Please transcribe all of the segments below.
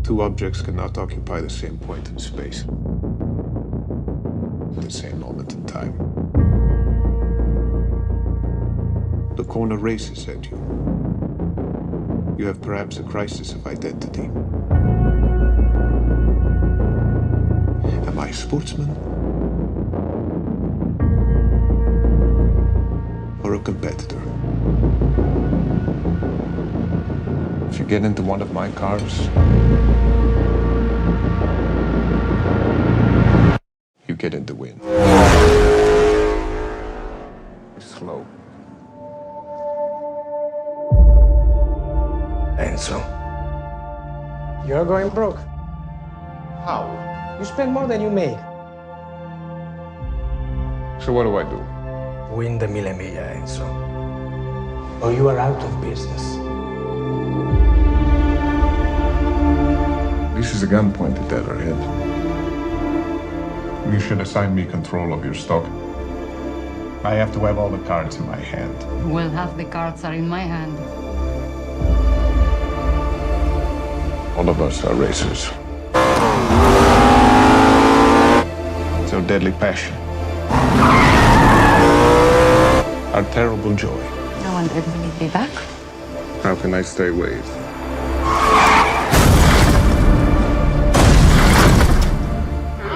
Two objects cannot occupy the same point in space at the same moment in time. The corner races at you. You have perhaps a crisis of identity. Am I a sportsman? Or a competitor? If you get into one of my cars, you get in the win. Slow. Enzo. You're going broke. How? You spend more than you make. So what do I do? Win the Mille Miglia, Enzo. Or you are out of business. This is a gun pointed at our head. You should assign me control of your stock. I have to have all the cards in my hand. Well, half the cards are in my hand. All of us are racers. It's our deadly passion. Our terrible joy. No one did we need me back. How can I stay away?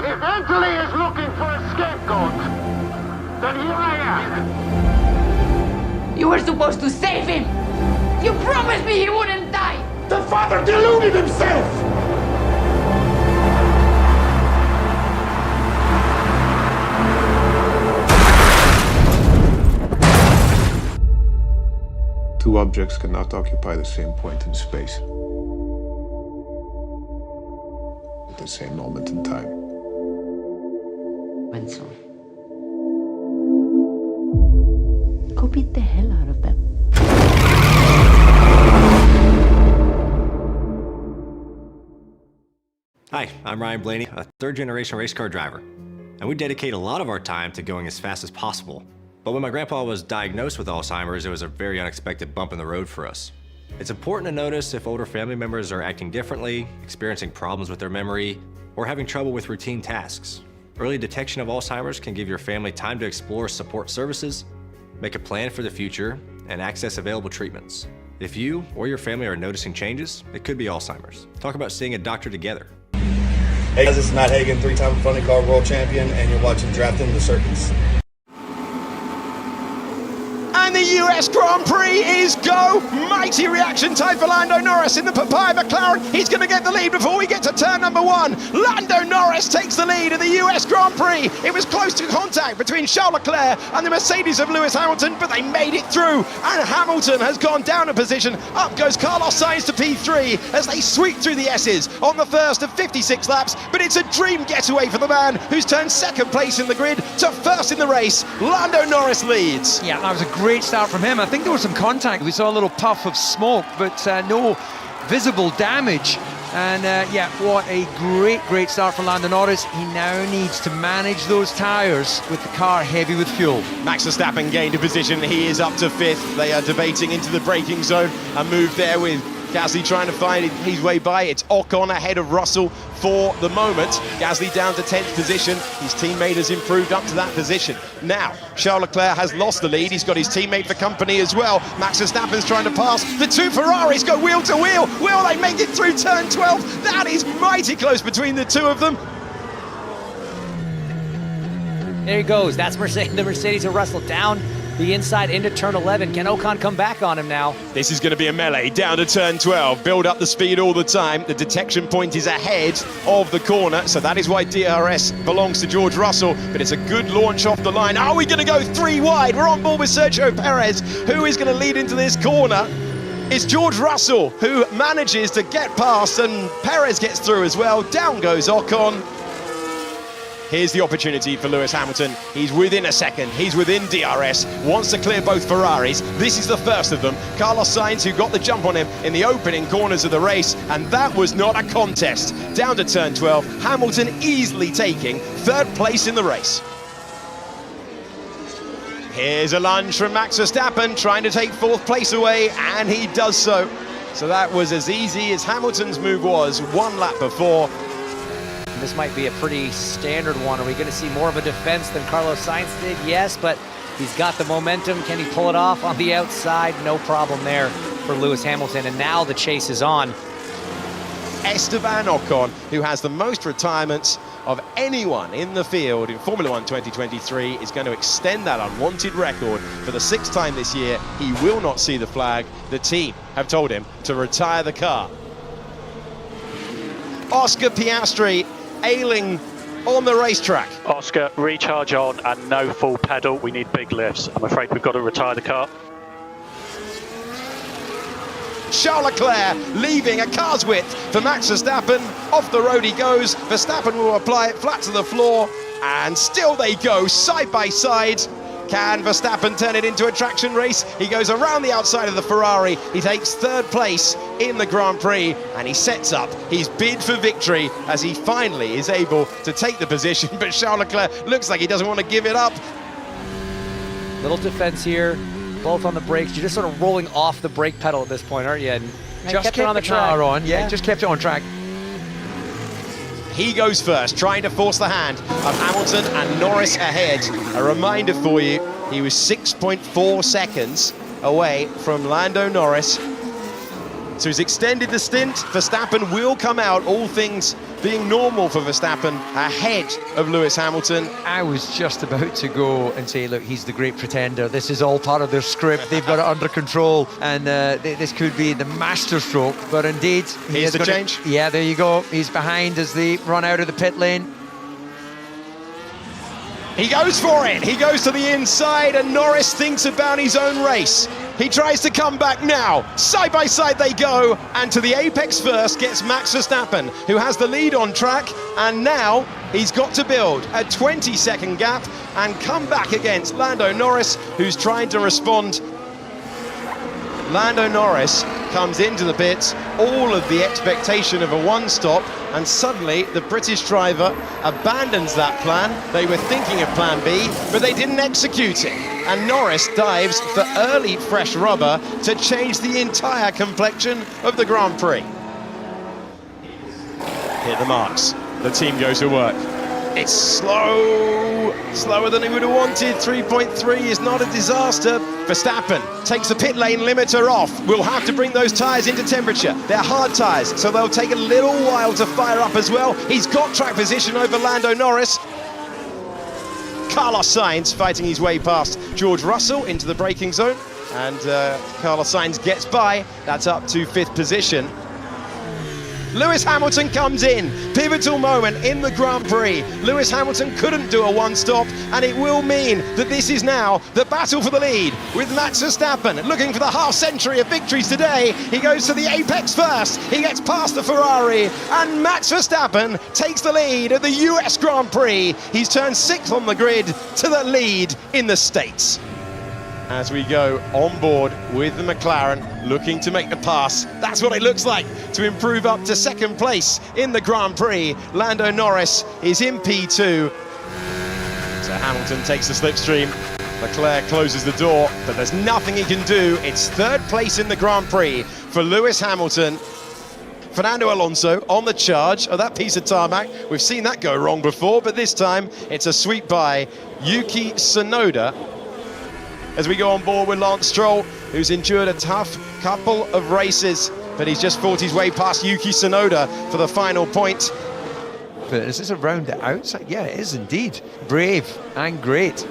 If Italy is looking for a scapegoat, then here I am. You were supposed to save him! You promised me he wouldn't die! The father deluded himself! Two objects cannot occupy the same point in space at the same moment in time. Enzo. Go beat the hell out of them. Hi, I'm Ryan Blaney, a third-generation race car driver, and we dedicate a lot of our time to going as fast as possible. But when my grandpa was diagnosed with Alzheimer's, it was a very unexpected bump in the road for us. It's important to notice if older family members are acting differently, experiencing problems with their memory, or having trouble with routine tasks. Early detection of Alzheimer's can give your family time to explore support services, make a plan for the future, and access available treatments. If you or your family are noticing changes, it could be Alzheimer's. Talk about seeing a doctor together. Hey guys, this is Matt Hagan, three-time funny car world champion, and you're watching Drafting the Circus. And the US Grand Prix is go! Mighty reaction time for Lando Norris in the papaya McLaren. He's going to get the lead before we get to turn number one. Lando Norris takes the lead in the US Grand Prix. It was close to contact between Charles Leclerc and the Mercedes of Lewis Hamilton, but they made it through. And Hamilton has gone down a position. Up goes Carlos Sainz to P3 as they sweep through the S's on the first of 56 laps. But it's a dream getaway for the man who's turned second place in the grid to first in the race. Lando Norris leads. Yeah, that was a great start from him. I think there was some contact. We saw a little puff of smoke, but no visible damage. And yeah, what a great start for Lando Norris. He now needs to manage those tyres with the car heavy with fuel. Max Verstappen gained a position. He is up to fifth. They are debating into the braking zone. A move there with Gasly trying to find his way by. It's Ocon ahead of Rahsl for the moment. Gasly down to 10th position. His teammate has improved up to that position. Now, Charles Leclerc has lost the lead. He's got his teammate for company as well. Max Verstappen's trying to pass. The two Ferraris go wheel to wheel. Will they make it through turn 12? That is mighty close between the two of them. There he goes. That's the Mercedes of Rahsl down the inside into turn 11. Can Ocon come back on him now? This is going to be a melee down to turn 12. Build up the speed all the time. The detection point is ahead of the corner, so that is why DRS belongs to George Russell, but it's a good launch off the line. Are we going to go three wide? We're on board with Sergio Perez. Who is going to lead into this corner? It's George Russell who manages to get past, and Perez gets through as well. Down goes Ocon. Here's the opportunity for Lewis Hamilton. He's within a second. He's within DRS. Wants to clear both Ferraris. This is the first of them. Carlos Sainz, who got the jump on him in the opening corners of the race, and that was not a contest. Down to turn 12. Hamilton easily taking third place in the race. Here's a lunge from Max Verstappen, trying to take fourth place away, and he does so. So that was as easy as Hamilton's move was 1 lap before. This might be a pretty standard one. Are we going to see more of a defense than Carlos Sainz did? Yes, but he's got the momentum. Can he pull it off on the outside? No problem there for Lewis Hamilton. And now the chase is on. Esteban Ocon, who has the most retirements of anyone in the field in Formula 1 2023, is going to extend that unwanted record for the 6th time this year. He will not see the flag. The team have told him to retire the car. Oscar Piastri ailing on the racetrack. Oscar, recharge on and no full pedal. We need big lifts. I'm afraid we've got to retire the car. Charles Leclerc leaving a car's width for Max Verstappen. Off the road he goes. Verstappen will apply it flat to the floor, and still they go side by side. Can Verstappen turn it into a traction race? He goes around the outside of the Ferrari. He takes 3rd place in the Grand Prix, and he sets up his bid for victory as he finally is able to take the position. But Charles Leclerc looks like he doesn't want to give it up. Little defense here, both on the brakes. You're just sort of rolling off the brake pedal at this point, aren't you? And just kept it on the track. On, yeah, just kept it on track. He goes first, trying to force the hand of Hamilton and Norris ahead. A reminder for you, he was 6.4 seconds away from Lando Norris. So he's extended the stint. Verstappen will come out, all things being normal for Verstappen, ahead of Lewis Hamilton. I was just about to go and say, look, he's the great pretender. This is all part of their script. They've got it under control, and this could be the masterstroke. But indeed, here's the change. Yeah, there you go. He's behind as they run out of the pit lane. He goes for it. He goes to the inside, and Norris thinks about his own race. He tries to come back now. Side by side they go, and to the apex first gets Max Verstappen, who has the lead on track, and now he's got to build a 20-second gap and come back against Lando Norris, who's trying to respond. Lando Norris comes into the pits, all of the expectation of a one-stop, and suddenly the British driver abandons that plan. They were thinking of plan B, but they didn't execute it. And Norris dives for early fresh rubber to change the entire complexion of the Grand Prix. Hit the marks. The team goes to work. It's slower than he would have wanted. 3.3 is not a disaster. Verstappen takes the pit lane limiter off. We'll have to bring those tyres into temperature. They're hard tyres, so they'll take a little while to fire up as well. He's got track position over Lando Norris. Carlos Sainz fighting his way past George Russell into the braking zone, and Carlos Sainz gets by. That's up to 5th position. Lewis Hamilton comes in, pivotal moment in the Grand Prix. Lewis Hamilton couldn't do a one-stop, and it will mean that this is now the battle for the lead, with Max Verstappen looking for the half-century of victories today. He goes to the apex first, he gets past the Ferrari, and Max Verstappen takes the lead at the US Grand Prix. He's turned 6th on the grid to the lead in the States. As we go on board with the McLaren, looking to make the pass. That's what it looks like to improve up to 2nd place in the Grand Prix. Lando Norris is in P2. So Hamilton takes the slipstream. Leclerc closes the door, but there's nothing he can do. It's 3rd place in the Grand Prix for Lewis Hamilton. Fernando Alonso on the charge of that piece of tarmac. We've seen that go wrong before, but this time it's a sweep by Yuki Tsunoda. As we go on board with Lance Stroll, who's endured a tough couple of races, but he's just fought his way past Yuki Tsunoda for the final point. But is this around the outside? Yeah, it is indeed. Brave and great.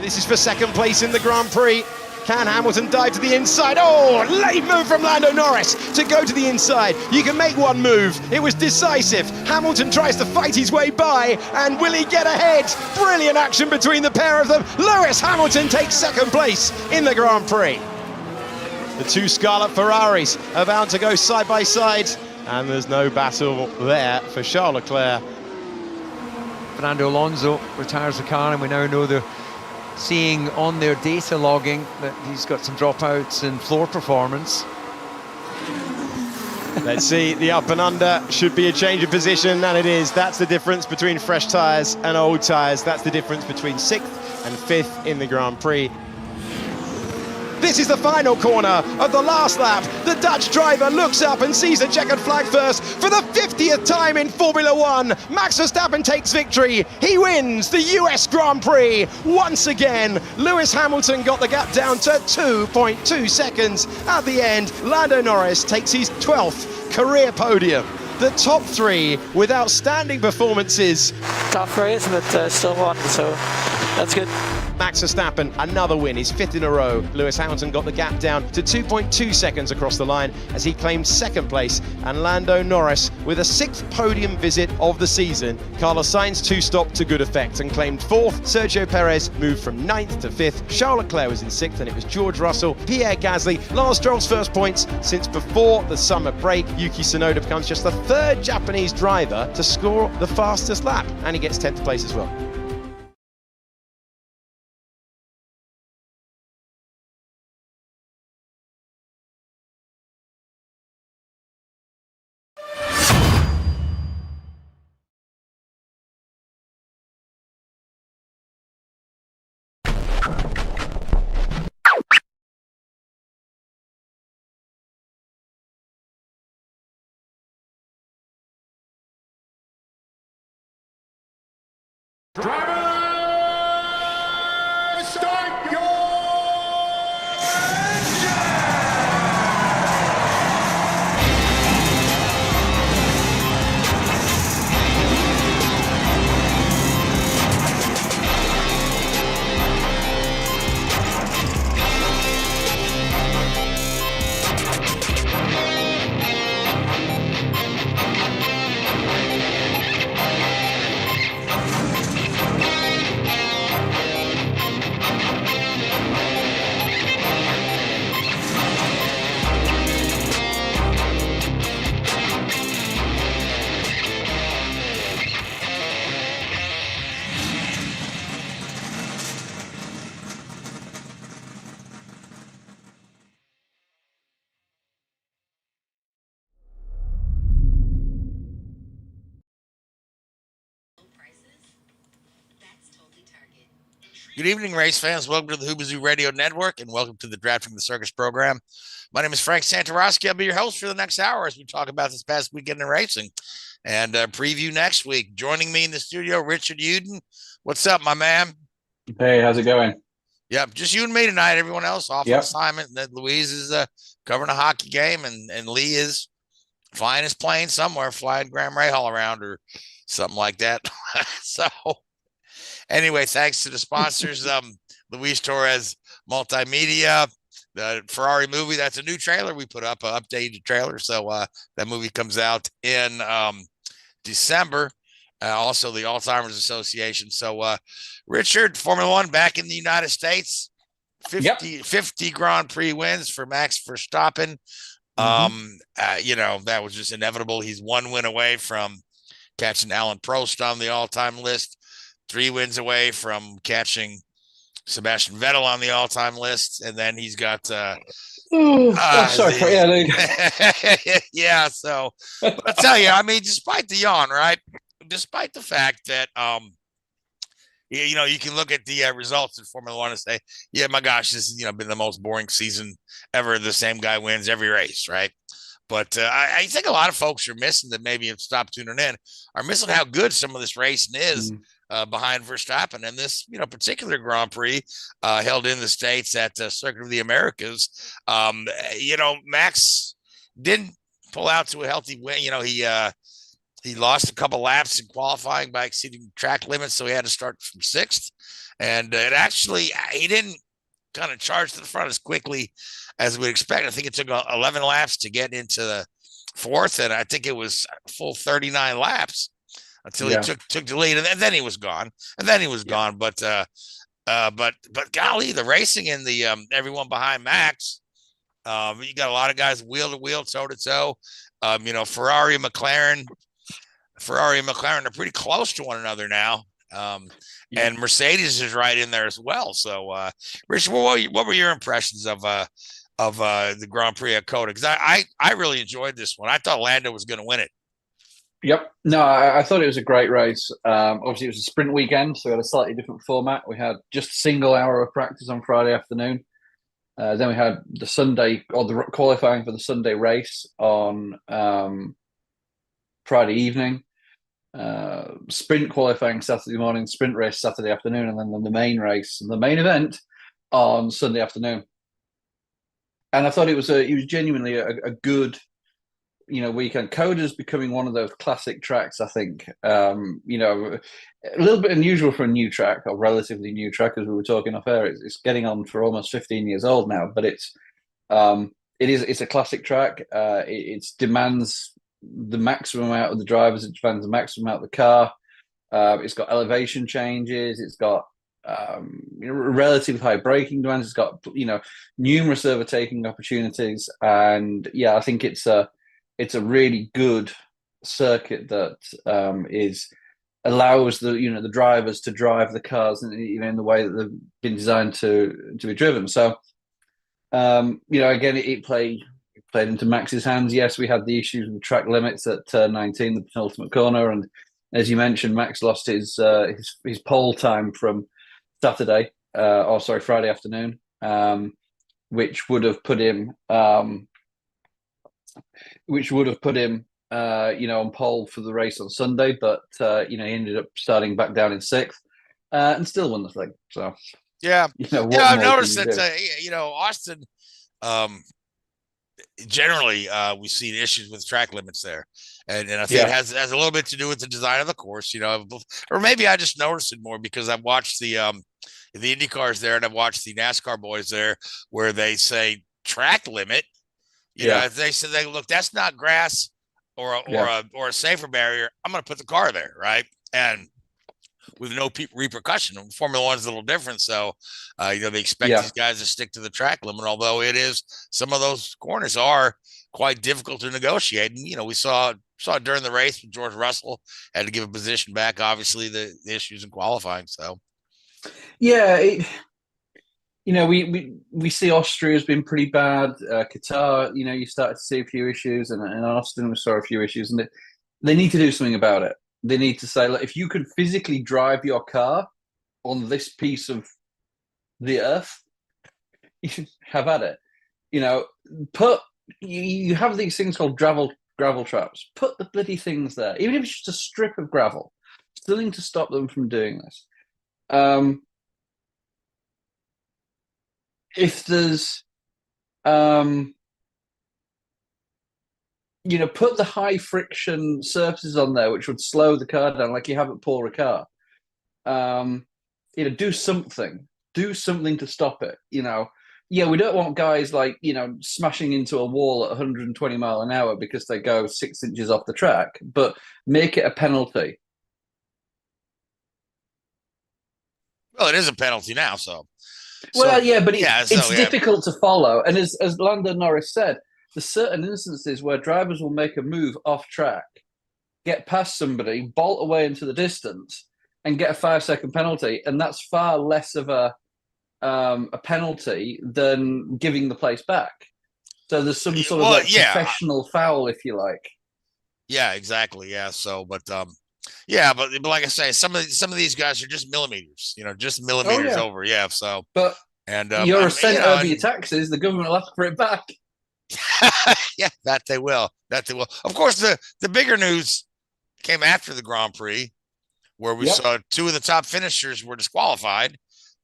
This is for 2nd place in the Grand Prix. Can Hamilton dive to the inside? Oh, late move from Lando Norris to go to the inside. You can make one move. It was decisive. Hamilton tries to fight his way by, and will he get ahead? Brilliant action between the pair of them. Lewis Hamilton takes 2nd place in the Grand Prix. The 2 Scarlet Ferraris are about to go side by side, and there's no battle there for Charles Leclerc. Fernando Alonso retires the car, and we now know they're seeing on their data logging that he's got some dropouts in floor performance. Let's see, the up and under should be a change of position, and it is. That's the difference between fresh tyres and old tyres. That's the difference between 6th and 5th in the Grand Prix. This is the final corner of the last lap. The Dutch driver looks up and sees a checkered flag first. For the 50th time in Formula One, Max Verstappen takes victory. He wins the US Grand Prix once again. Lewis Hamilton got the gap down to 2.2 seconds. At the end, Lando Norris takes his 12th career podium. The top three with outstanding performances. Tough race, but still won, so that's good. Max Verstappen, another win, his 5th in a row. Lewis Hamilton got the gap down to 2.2 seconds across the line as he claimed 2nd place. And Lando Norris with a 6th podium visit of the season. Carlos Sainz 2-stop to good effect and claimed 4th. Sergio Perez moved from 9th to 5th. Charles Leclerc was in 6th, and it was George Russell, Pierre Gasly, Lance Stroll's first points since before the summer break. Yuki Tsunoda becomes just the 3rd Japanese driver to score the fastest lap, and he gets 10th place as well. Driver, start your Good evening, race fans. Welcome to the Hoobazoo Radio Network, and welcome to the Drafting the Circus program. My name is Frank Santoroski. I'll be your host for the next hour as we talk about this past weekend in racing and preview next week. Joining me in the studio, Richard Uden. What's up, my man? Hey, how's it going? Yep, just you and me tonight. Everyone else off on assignment. Louise is covering a hockey game, and Lee is flying his plane somewhere, flying Graham Rahsl around or something like that. So anyway, thanks to the sponsors, Luis Torres Multimedia, the Ferrari movie. That's a new trailer we put up, an updated trailer. So that movie comes out in December. Also, the Alzheimer's Association. So, Richard, Formula One back in the United States, 50 Grand Prix wins for Max Verstappen. You know, that was just inevitable. He's 1 win away from catching Alan Prost on the all-time list. 3 wins away from catching Sebastian Vettel on the all-time list, and then he's got sorry for you. Yeah, so but I tell you, I mean, despite the yawn, right? Despite the fact that you know, you can look at the results in Formula One and say, yeah, my gosh, this has been the most boring season ever. The same guy wins every race, right? But I think a lot of folks are missing that, maybe have stopped tuning in, are missing how good some of this racing is behind Verstappen. And this, particular Grand Prix held in the States at Circuit of the Americas. Max didn't pull out to a healthy win. He lost a couple laps in qualifying by exceeding track limits, so he had to start from 6th. And he didn't kind of charge to the front as quickly as we'd expect. I think it took 11 laps to get into the 4th, and I think it was full 39 laps until he took the lead, and then he was gone. But golly, the racing in the everyone behind Max, you got a lot of guys wheel to wheel, toe to toe. Ferrari and McLaren are pretty close to one another now. And Mercedes is right in there as well. So, Rich, what were your impressions of the Grand Prix at Coda? Because I really enjoyed this one. I thought Lando was going to win it. Yep. No, I thought it was a great race. Obviously, it was a sprint weekend, so we had a slightly different format. We had just a single hour of practice on Friday afternoon. Then we had the Sunday, or the qualifying for the Sunday race on Friday evening. Sprint qualifying Saturday morning, sprint race Saturday afternoon, and then the main race and the main event on Sunday afternoon. And I thought it was genuinely a good, weekend. Coda's becoming one of those classic tracks, I think. A little bit unusual for a new track, or relatively new track, as we were talking off air. It's getting on for almost 15 years old now, but it's a classic track. It demands the maximum out of the drivers. It demands the maximum out of the car. It's got elevation changes. It's got relatively high braking demands. It's got numerous overtaking opportunities, and I think it's a really good circuit that allows the drivers to drive the cars in the way that they've been designed to be driven. So again, it played into Max's hands. Yes, we had the issues with the track limits at turn 19, the penultimate corner, and as you mentioned, Max lost his pole time from Friday afternoon, which would have put him on pole for the race on Sunday, but he ended up starting back down in 6th and still won the thing. So I've noticed that Austin. Generally, we've seen issues with track limits there, and I think it has a little bit to do with the design of the course, or maybe I just noticed it more because I've watched the IndyCars there, and I've watched the NASCAR boys there, where they say track limit. If they say, look, that's not grass or a safer barrier, I'm going to put the car there, right? And with no repercussion. Formula One's a little different, so they expect these guys to stick to the track limit. Although it is, some of those corners are quite difficult to negotiate. And we saw it during the race with George Rahsl, had to give a position back. Obviously, the issues in qualifying. So, we see Austria has been pretty bad. Qatar, you started to see a few issues, and Austin we saw a few issues, and they need to do something about it. They need to say, look, if you can physically drive your car on this piece of the earth, you should have at it. You have these things called gravel traps. Put the bloody things there, even if it's just a strip of gravel. Still need to stop them from doing this. If there's put the high friction surfaces on there, which would slow the car down, like you have at Paul Ricard. Do something to stop it. We don't want guys smashing into a wall at 120 mile an hour because they go 6 inches off the track, but make it a penalty. Well, it is a penalty now, so. But it's difficult to follow. And as Lando Norris said, there's certain instances where drivers will make a move off track, get past somebody, bolt away into the distance, and get a 5-second penalty, and that's far less of a penalty than giving the place back. So there's some sort of professional foul, if you like. Yeah, exactly. Yeah. So, but like I say, some of these guys are just millimeters, over. Yeah. So, but you're a cent over your taxes, the government will ask for it back. That they will. Of course, the bigger news came after the Grand Prix, where we saw 2 of the top finishers were disqualified,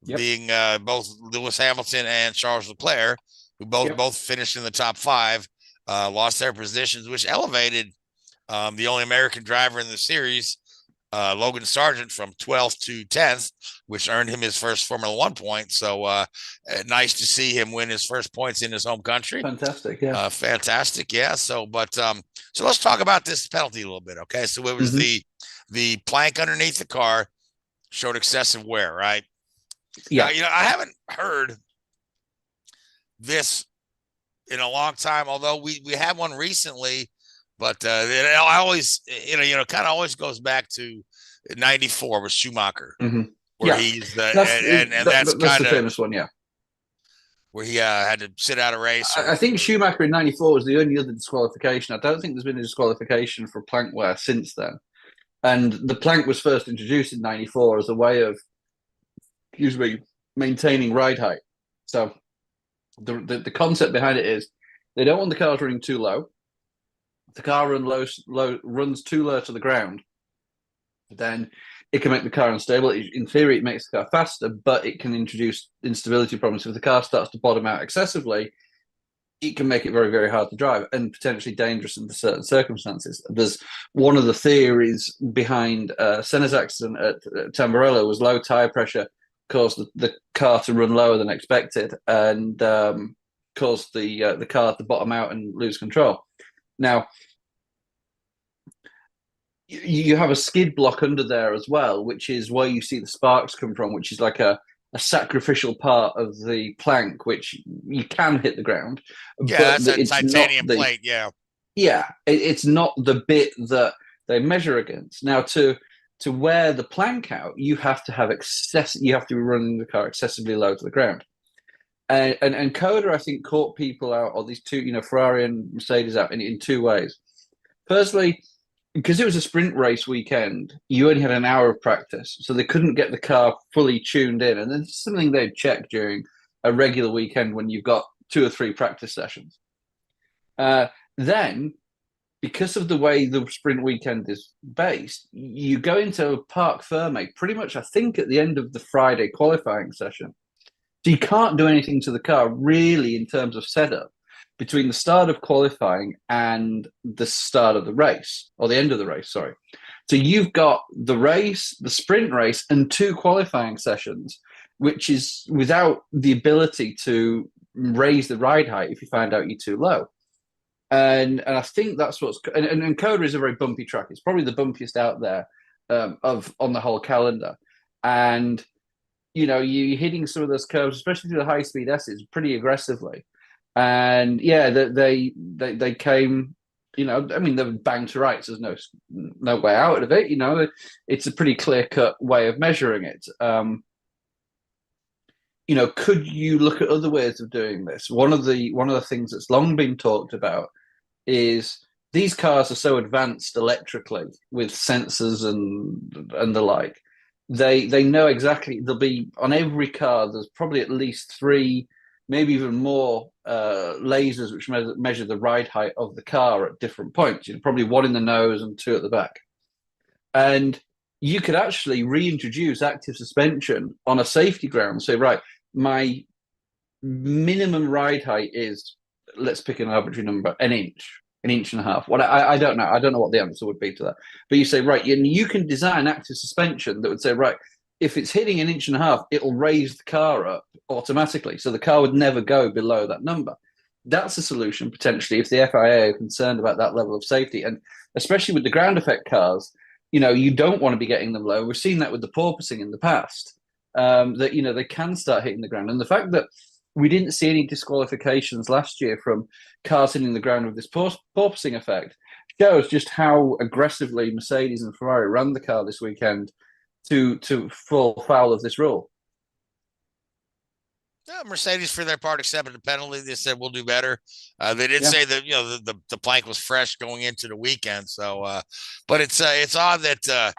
being both Lewis Hamilton and Charles Leclerc, who both finished in the top 5, lost their positions, which elevated the only American driver in the series, Logan Sargent, from 12th to 10th, which earned him his first Formula One point. So nice to see him win his first points in his home country. Fantastic, fantastic, yeah. So, so let's talk about this penalty a little bit, okay? So it was the plank underneath the car showed excessive wear, right? Yeah. Now, I haven't heard this in a long time, although we had one recently. But it always, kind of always goes back to '94 with Schumacher, where he's that's the famous one, where he had to sit out a race. I think Schumacher in '94 was the only other disqualification. I don't think there's been a disqualification for plank wear since then. And the plank was first introduced in '94 as a way of, maintaining ride height. So The concept behind it is they don't want the cars running too low. If the car runs too low to the ground, then it can make the car unstable. In theory, it makes the car faster, but it can introduce instability problems. If the car starts to bottom out excessively, it can make it very, very hard to drive and potentially dangerous under certain circumstances. There's one of the theories behind Senna's accident at Tamburello was low tire pressure caused the car to run lower than expected and caused the car to bottom out and lose control. Now, you have a skid block under there as well, which is where you see the sparks come from, which is like a sacrificial part of the plank, which you can hit the ground. Yeah, that's a titanium plate, yeah. Yeah, it's not the bit that they measure against. Now, to wear the plank out, you have to have you have to be running the car excessively low to the ground. And Coda, I think, caught people out, or these two, Ferrari and Mercedes out in two ways. Firstly, because it was a sprint race weekend, you only had an hour of practice, so they couldn't get the car fully tuned in. And it's something they'd check during a regular weekend when you've got 2 or 3 practice sessions. Then, because of the way the sprint weekend is based, you go into Parc Fermé pretty much, I think, at the end of the Friday qualifying session. So you can't do anything to the car really in terms of setup between the start of qualifying and the start of the race, or the end of the race, sorry. So you've got the race, the sprint race, and 2 qualifying sessions, which is without the ability to raise the ride height if you find out you're too low. And I think that's what's... And Coda is a very bumpy track. It's probably the bumpiest out there on the whole calendar. And, you're hitting some of those curves, especially through the high-speed S's, pretty aggressively. And yeah, they came, they were banged to rights. There's no way out of it. It's a pretty clear cut way of measuring it. Could you look at other ways of doing this? One of the things that's long been talked about is these cars are so advanced electrically with sensors and the like. They know exactly. There'll be on every car. There's probably at least 3. Maybe even more lasers which measure the ride height of the car at different points. Probably 1 in the nose and 2 at the back. And you could actually reintroduce active suspension on a safety ground. Say, right, my minimum ride height is, let's pick an arbitrary number, an inch and a half. What I don't know. I don't know what the answer would be to that. But you say, right, you can design active suspension that would say, right, if it's hitting an inch and a half, it'll raise the car up automatically. So the car would never go below that number. That's a solution, potentially, if the FIA are concerned about that level of safety. And especially with the ground effect cars, you don't want to be getting them low. We've seen that with the porpoising in the past, that, they can start hitting the ground. And the fact that we didn't see any disqualifications last year from cars hitting the ground with this porpoising effect shows just how aggressively Mercedes and Ferrari ran the car this weekend to fall foul of this rule. Mercedes, for their part, accepted the penalty. They said we'll do better. They did say that the plank was fresh going into the weekend. So, but it's odd that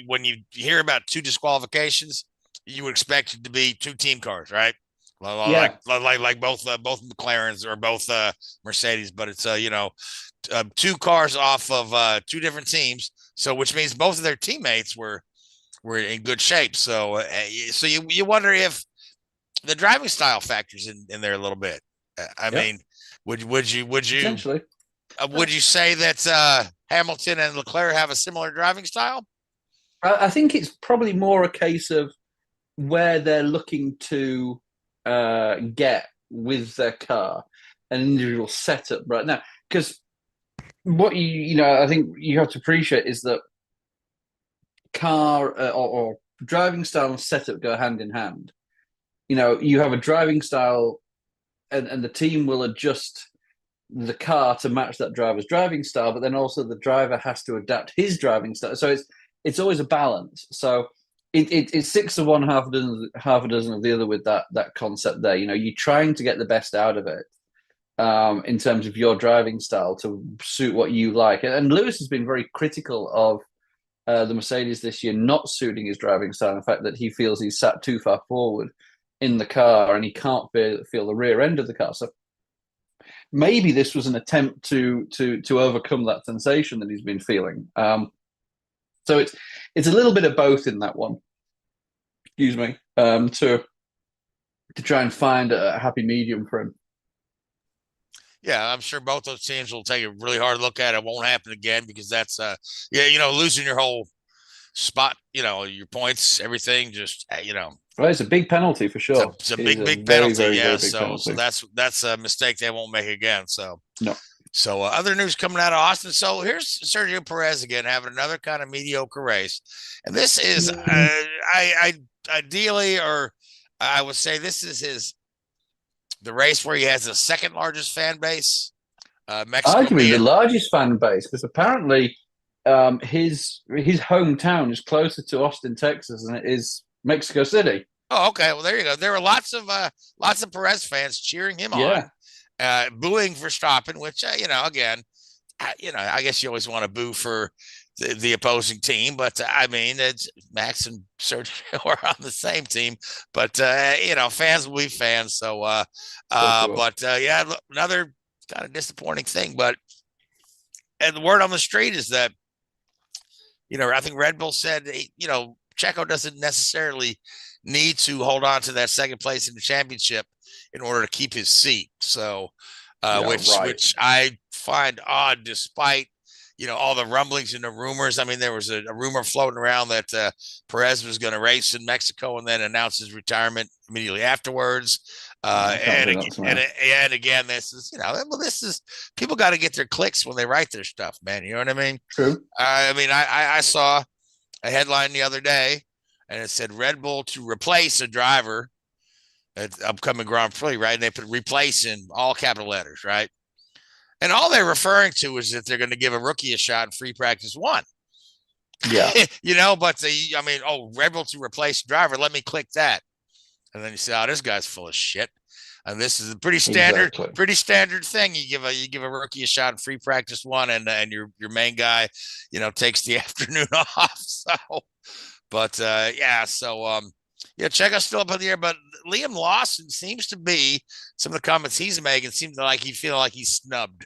when you hear about 2 disqualifications, you would expect it to be 2 team cars, right? Like both McLarens or both Mercedes, but it's 2 cars off of 2 different teams. So, which means both of their teammates were in good shape. So, you wonder if the driving style factors in there a little bit. I mean, would you say that Hamilton and Leclerc have a similar driving style? I think it's probably more a case of where they're looking to get with their car, an individual setup right now. Because what I think you have to appreciate is that car or driving style and setup go hand in hand. You have a driving style, and the team will adjust the car to match that driver's driving style, but then also the driver has to adapt his driving style. So it's always a balance. So it's 6 of one, half a dozen of the other with that concept there. You're trying to get the best out of it in terms of your driving style to suit what you like. And Lewis has been very critical of the Mercedes this year not suiting his driving style. In fact, that he feels he's sat too far forward in the car, and he can't feel the rear end of the car. So maybe this was an attempt to overcome that sensation that he's been feeling. So it's a little bit of both in that one. Excuse me. To try and find a happy medium for him. Yeah, I'm sure both those teams will take a really hard look at it. It won't happen again because that's losing your whole spot, your points, everything, just Well, it's a big penalty for sure. It's a big penalty. Very, very big penalty. So that's a mistake they won't make again. So no. So other news coming out of Austin. So here's Sergio Perez again having another kind of mediocre race, and this is ideally, or I would say this is the race where he has the second largest fan base. Mexico arguably the largest fan base, because apparently his hometown is closer to Austin, Texas, than it is Mexico City. Oh, okay. Well, there you go. There were lots of Perez fans cheering him on, booing for stopping. Which again, I guess you always want to boo for the opposing team, but I mean, it's Max and Sergio are on the same team, but fans will be fans. So, another kind of disappointing thing, and the word on the street is that, I think Red Bull said, Checo doesn't necessarily need to hold on to that second place in the championship in order to keep his seat. So, which I find odd, despite all the rumblings and the rumors. I mean, there was a rumor floating around that Perez was going to race in Mexico and then announce his retirement immediately afterwards. And again, this is people got to get their clicks when they write their stuff, man. You know what I mean? True. I mean, I saw a headline the other day, and it said Red Bull to replace a driver at upcoming Grand Prix, right? And they put replace in all capital letters, right? And all they're referring to is that they're going to give a rookie a shot in free practice 1. Yeah. But Red Bull to replace a driver. Let me click that. And then you say, oh, this guy's full of shit. And this is a pretty standard thing. You give a rookie a shot in free practice 1, and your main guy, takes the afternoon off. So, Checo's still up in the air, but Liam Lawson seems to be, some of the comments he's making seem like he feels like he's snubbed.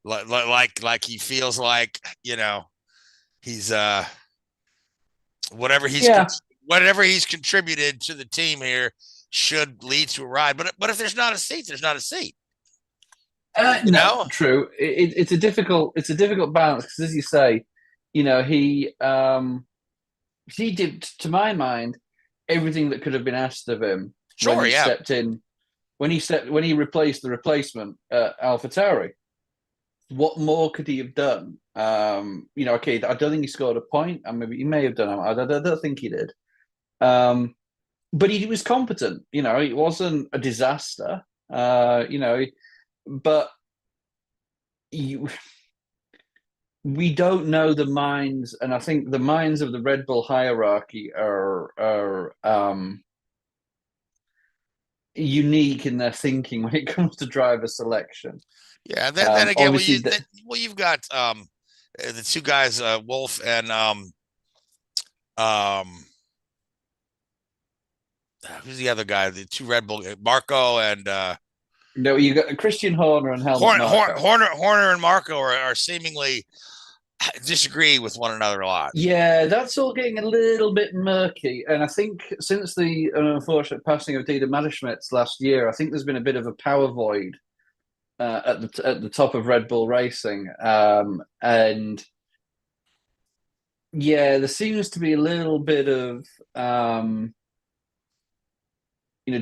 Like he feels like, he's whatever he's contributed to the team here should lead to a ride. But if there's not a seat, there's not a seat. No, true. It's a difficult balance, because, as you say, he did, to my mind, everything that could have been asked of him. Sure, when he stepped in, when he replaced the replacement AlphaTauri. What more could he have done? Okay, I don't think he scored a point. Maybe he may have done. I don't think he did. But he was competent. It wasn't a disaster. But we don't know the minds, and I think the minds of the Red Bull hierarchy are unique in their thinking when it comes to driver selection. Yeah, then again, you've got the two guys, Wolf and who's the other guy? The two Red Bull, Marco and no, you got Christian Horner and Helmut Marko. Horner and Marco are seemingly disagree with one another a lot. Yeah, that's all getting a little bit murky. And I think since the unfortunate passing of Dieter Matterschmitz last year, I think there's been a bit of a power void at the top of Red Bull Racing. And yeah, there seems to be a little bit of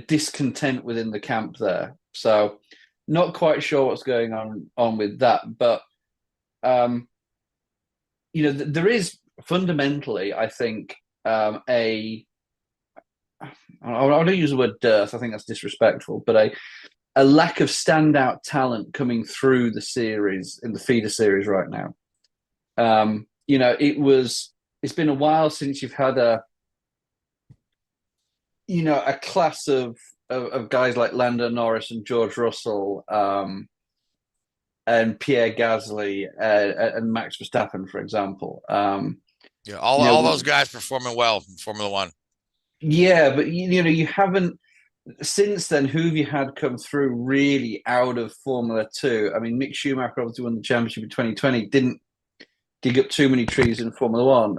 discontent within the camp there. So not quite sure what's going on with that. But there is fundamentally, I think, I don't use the word dearth, I think that's disrespectful, but a lack of standout talent coming through the series, in the feeder series right now. It's been a while since you've had a class of guys like Lando Norris and George Russell, and Pierre Gasly and Max Verstappen, for example. All those guys performing well in Formula One. Yeah, but you haven't. since then, who have you had come through really out of Formula 2? I mean, Mick Schumacher obviously won the championship in 2020, didn't dig up too many trees in Formula 1.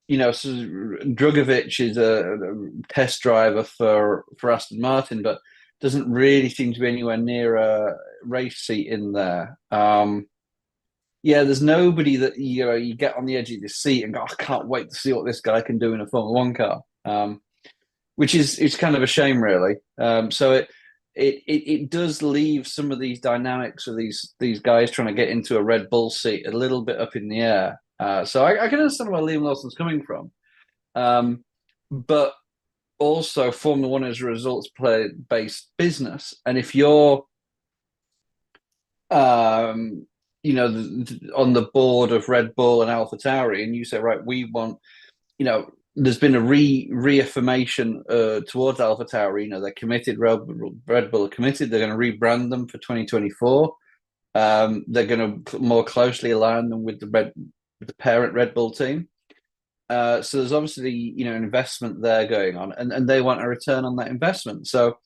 So Drugovich is a test driver for Aston Martin, but doesn't really seem to be anywhere near a race seat in there. There's nobody that you get on the edge of the seat and go, I can't wait to see what this guy can do in a Formula 1 car, which is kind of a shame, really. So it does leave some of these dynamics of these guys trying to get into a Red Bull seat a little bit up in the air. So I can understand where Liam Lawson's coming from. But also Formula 1 is a results-based business. And if you're on the board of Red Bull and AlphaTauri, and you say, right, we want, there's been a reaffirmation towards AlphaTauri. They're committed. Red Bull are committed. They're going to rebrand them for 2024. They're going to more closely align them with the parent Red Bull team. So there's obviously investment there going on, and they want a return on that investment. So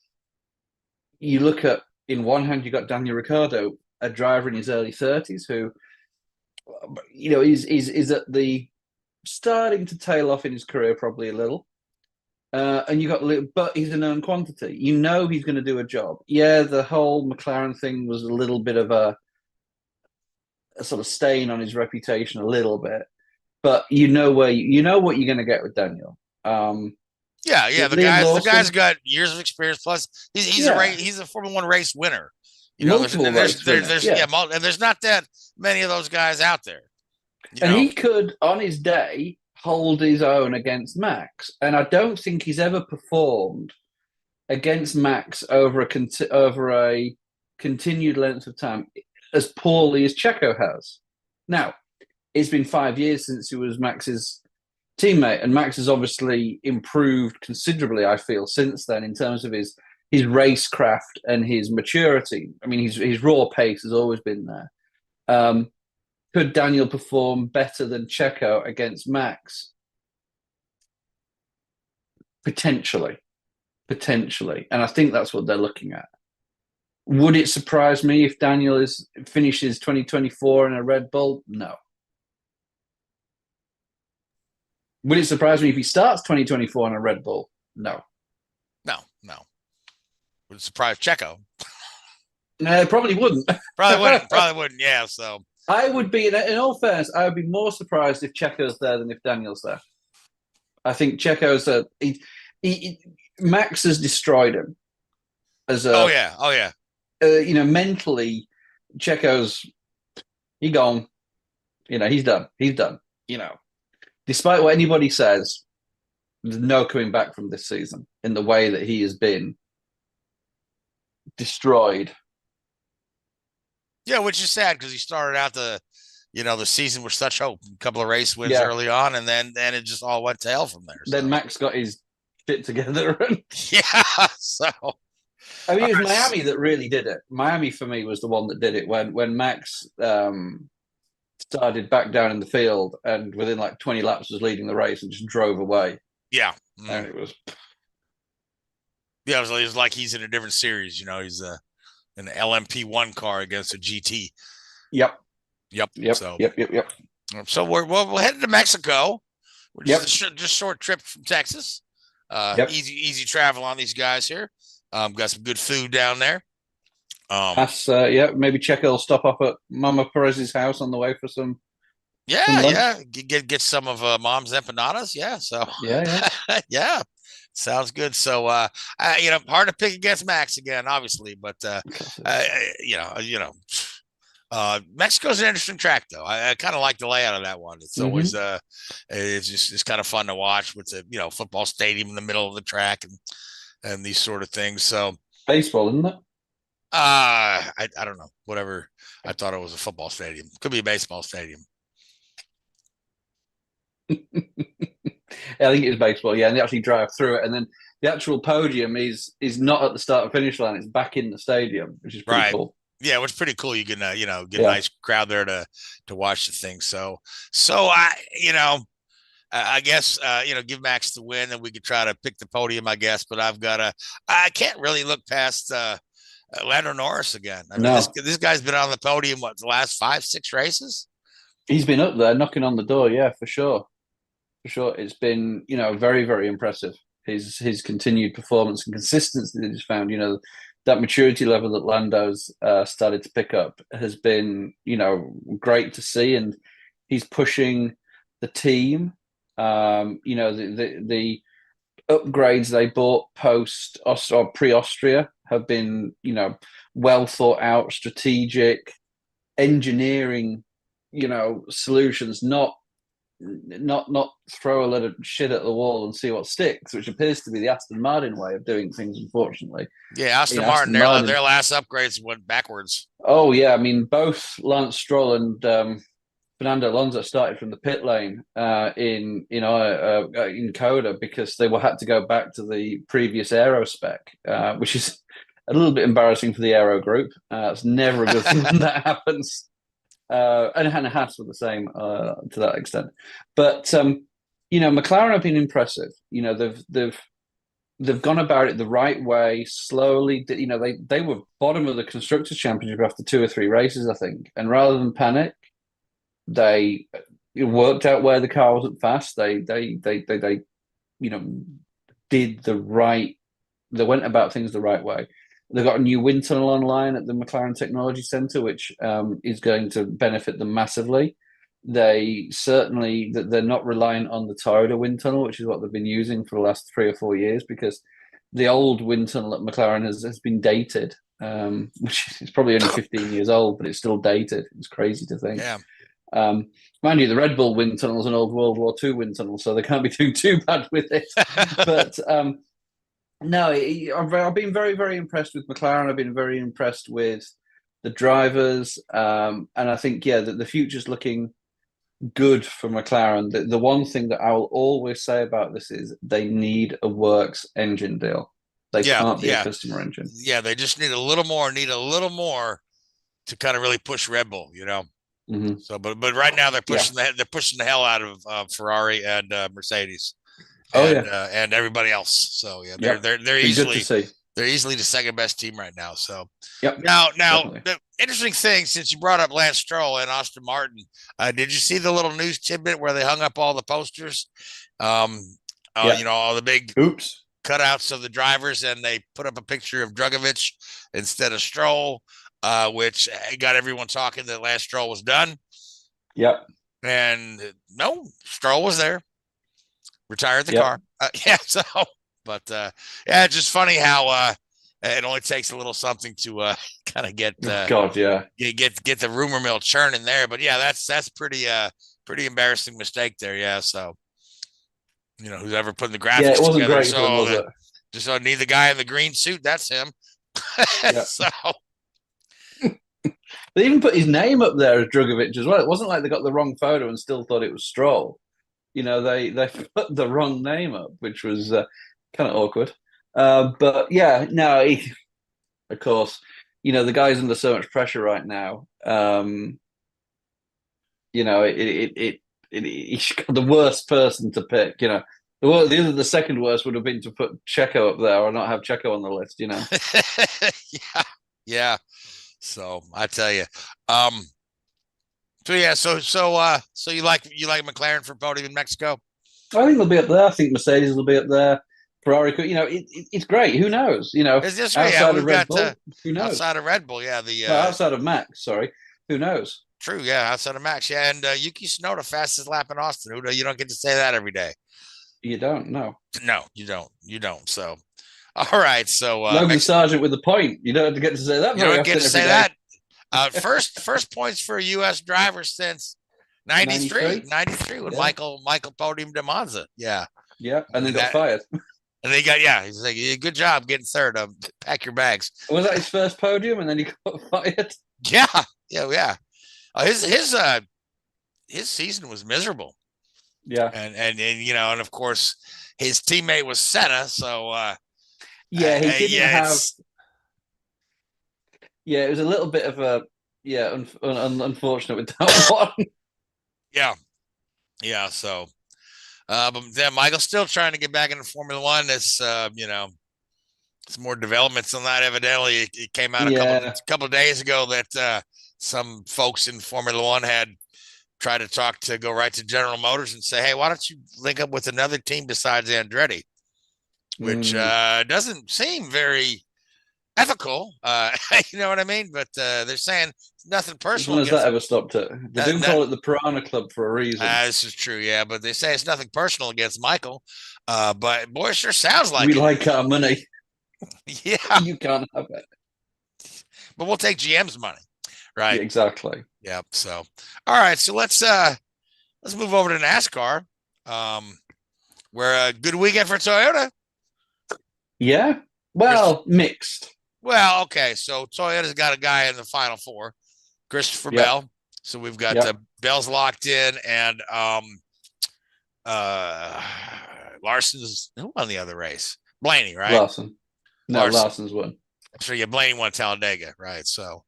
you look at, in one hand, you got Daniel Ricciardo, a driver in his early 30s, who is at the starting to tail off in his career probably a little. And you got, but he's a known quantity. He's going to do a job. Yeah, the whole McLaren thing was a little bit of a sort of stain on his reputation a little bit, but what you're going to get with Daniel. The guy's got years of experience. Plus, he's a Formula 1 race winner. There's not that many of those guys out there. He could, on his day, hold his own against Max, and I don't think he's ever performed against Max over a continued length of time as poorly as Checo has. Now, it's been 5 years since he was Max's teammate, and Max has obviously improved considerably, I feel, since then in terms of his racecraft and his maturity. I mean, his raw pace has always been there. Could Daniel perform better than Checo against Max? Potentially. And I think that's what they're looking at. Would it surprise me if Daniel finishes 2024 in a Red Bull? No. Would it surprise me if he starts 2024 in a Red Bull? No. No. Would it surprise Checo? No, probably wouldn't. Probably wouldn't. Yeah. So I would be, in all fairness, I would be more surprised if Checo's there than if Daniel's there. I think Checo's Max has destroyed him. Oh yeah. Mentally, Checo's gone. He's done. Despite what anybody says, there's no coming back from this season in the way that he has been destroyed. Yeah, which is sad because he started out the season with such hope. A couple of race wins early on, and then it just all went to hell from there. Then Max got his shit together. So I mean, it was Miami that really did it. Miami for me was the one that did it when Max started back down in the field and within like 20 laps was leading the race and just drove away. Yeah, and it was. Yeah, it was like he's in a different series. He's an LMP1 car against a GT. Yep. So So we're headed to Mexico, which is just short trip from Texas. Easy travel on these guys here. Got some good food down there. Maybe Checo will stop up at Mama Perez's house on the way for some. Get some of Mom's empanadas. Yeah. Sounds good. So, hard to pick against Max again, obviously, but Mexico's an interesting track, though. I kind of like the layout of that one. It's always it's kind of fun to watch with the football stadium in the middle of the track and these sort of things. So baseball, isn't it? I don't know. Whatever. I thought it was a football stadium. Could be a baseball stadium. I think it is baseball, and they actually drive through it, and then the actual podium is not at the start and finish line; it's back in the stadium, which is pretty cool. Yeah, which is pretty cool. You can get a nice crowd there to watch the thing. So I I guess give Max the win, and we could try to pick the podium, I guess. But I can't really look past Lando Norris again. I mean, this guy's been on the podium the last 5-6 races. He's been up there knocking on the door, yeah, for sure. It's been very, very impressive. His continued performance and consistency that he's found. That maturity level that Lando's started to pick up has been great to see, and he's pushing the team. The upgrades they bought post or pre-Austria have been well thought out, strategic engineering solutions, not throw a lot of shit at the wall and see what sticks, which appears to be the Aston Martin way of doing things, unfortunately. Yeah, Aston Martin, their last upgrades went backwards. Oh yeah, I mean both Lance Stroll and Fernando Alonso started from the pit lane in Coda because they had to go back to the previous aero spec, which is a little bit embarrassing for the aero group. It's never a good thing when that happens. And Haas were the same to that extent. But McLaren have been impressive. They've gone about it the right way, slowly. They were bottom of the Constructors' Championship after 2 or 3 races, I think. And rather than panic, they worked out where the car wasn't fast. They did the right. They went about things the right way. They've got a new wind tunnel online at the McLaren Technology Centre, which is going to benefit them massively. They're not reliant on the Toyota wind tunnel, which is what they've been using for the last 3 or 4 years, because the old wind tunnel at McLaren has been dated, which is probably only 15 years old, but it's still dated. It's crazy to think. Yeah. Mind you, the Red Bull wind tunnel is an old World War II wind tunnel, so they can't be doing too bad with it. But no, I've been very, very impressed with McLaren. I've been very impressed with the drivers. And I think, the future's looking good for McLaren. The one thing that I will always say about this is they need a works engine deal. They can't be a customer engine. Yeah, they just need a little more to kind of really push Red Bull, Mm-hmm. So, but right now they're pushing the hell out of Ferrari and Mercedes. And everybody else. So they're easily the second best team right now. So now the interesting thing, since you brought up Lance Stroll and Aston Martin, did you see the little news tidbit where they hung up all the posters? All the big cutouts of the drivers, and they put up a picture of Drugovich instead of Stroll, which got everyone talking that Lance Stroll was done. Yep. And no, Stroll was there. Retired the car. It's just funny how it only takes a little something to kind of get get the rumor mill churning there. But that's pretty embarrassing mistake there. So who's ever putting the graphics it wasn't together? Great for them, was it? Just need the guy in the green suit. That's him. So they even put his name up there as Drugovich as well. It wasn't like they got the wrong photo and still thought it was Stroll. They put the wrong name up, which was kind of awkward. Of course, the guy's under so much pressure right now. He's the worst person to pick. The second worst would have been to put Checo up there or not have Checo on the list. Yeah. So I tell you, So you like McLaren for podium in Mexico? I think they'll be up there. I think Mercedes will be up there. Ferrari could, it's great. Who knows? Is this outside of Red Bull, who knows? Outside of Red Bull, outside of Max. Sorry, who knows? True, outside of Max, and Yuki Tsunoda fastest lap in Austin. You don't get to say that every day. You don't. No, you don't. So, all right. So Logan Sargent with the point. You don't get to say that. You don't get to say that. First points for a U.S. driver since 93 when Michael podiumed at Monza. Yeah, and then got fired. And they got he's like, good job getting third. Pack your bags. Was that his first podium, and then he got fired? Yeah. His season was miserable. Yeah, and of course his teammate was Senna. So he didn't have. Yeah, it was a little bit of a unfortunate with that one. Yeah. So But then Michael's still trying to get back into Formula One. It's it's more developments on that. Evidently, it came out a couple of days ago that some folks in Formula One had tried to go right to General Motors and say, "Hey, why don't you link up with another team besides Andretti?" Which doesn't seem very ethical. You know what I mean? But they're saying nothing personal. When has that ever stopped it? They do call it the Piranha Club for a reason. This is true, yeah. But they say it's nothing personal against Michael. But boy, it sure sounds like we like our money. Yeah, you can't have it. But we'll take GM's money, right? Yeah, exactly. Yep. So, all right. So let's move over to NASCAR. Where a good weekend for Toyota. Yeah. Well, mixed. Well, okay. So Toyota's got a guy in the Final Four, Christopher Bell. So we've got Bell's locked in, and Larson's who won the other race? Blaney, right? Larson. No, Larson's won. So yeah, Blaney won Talladega, right? So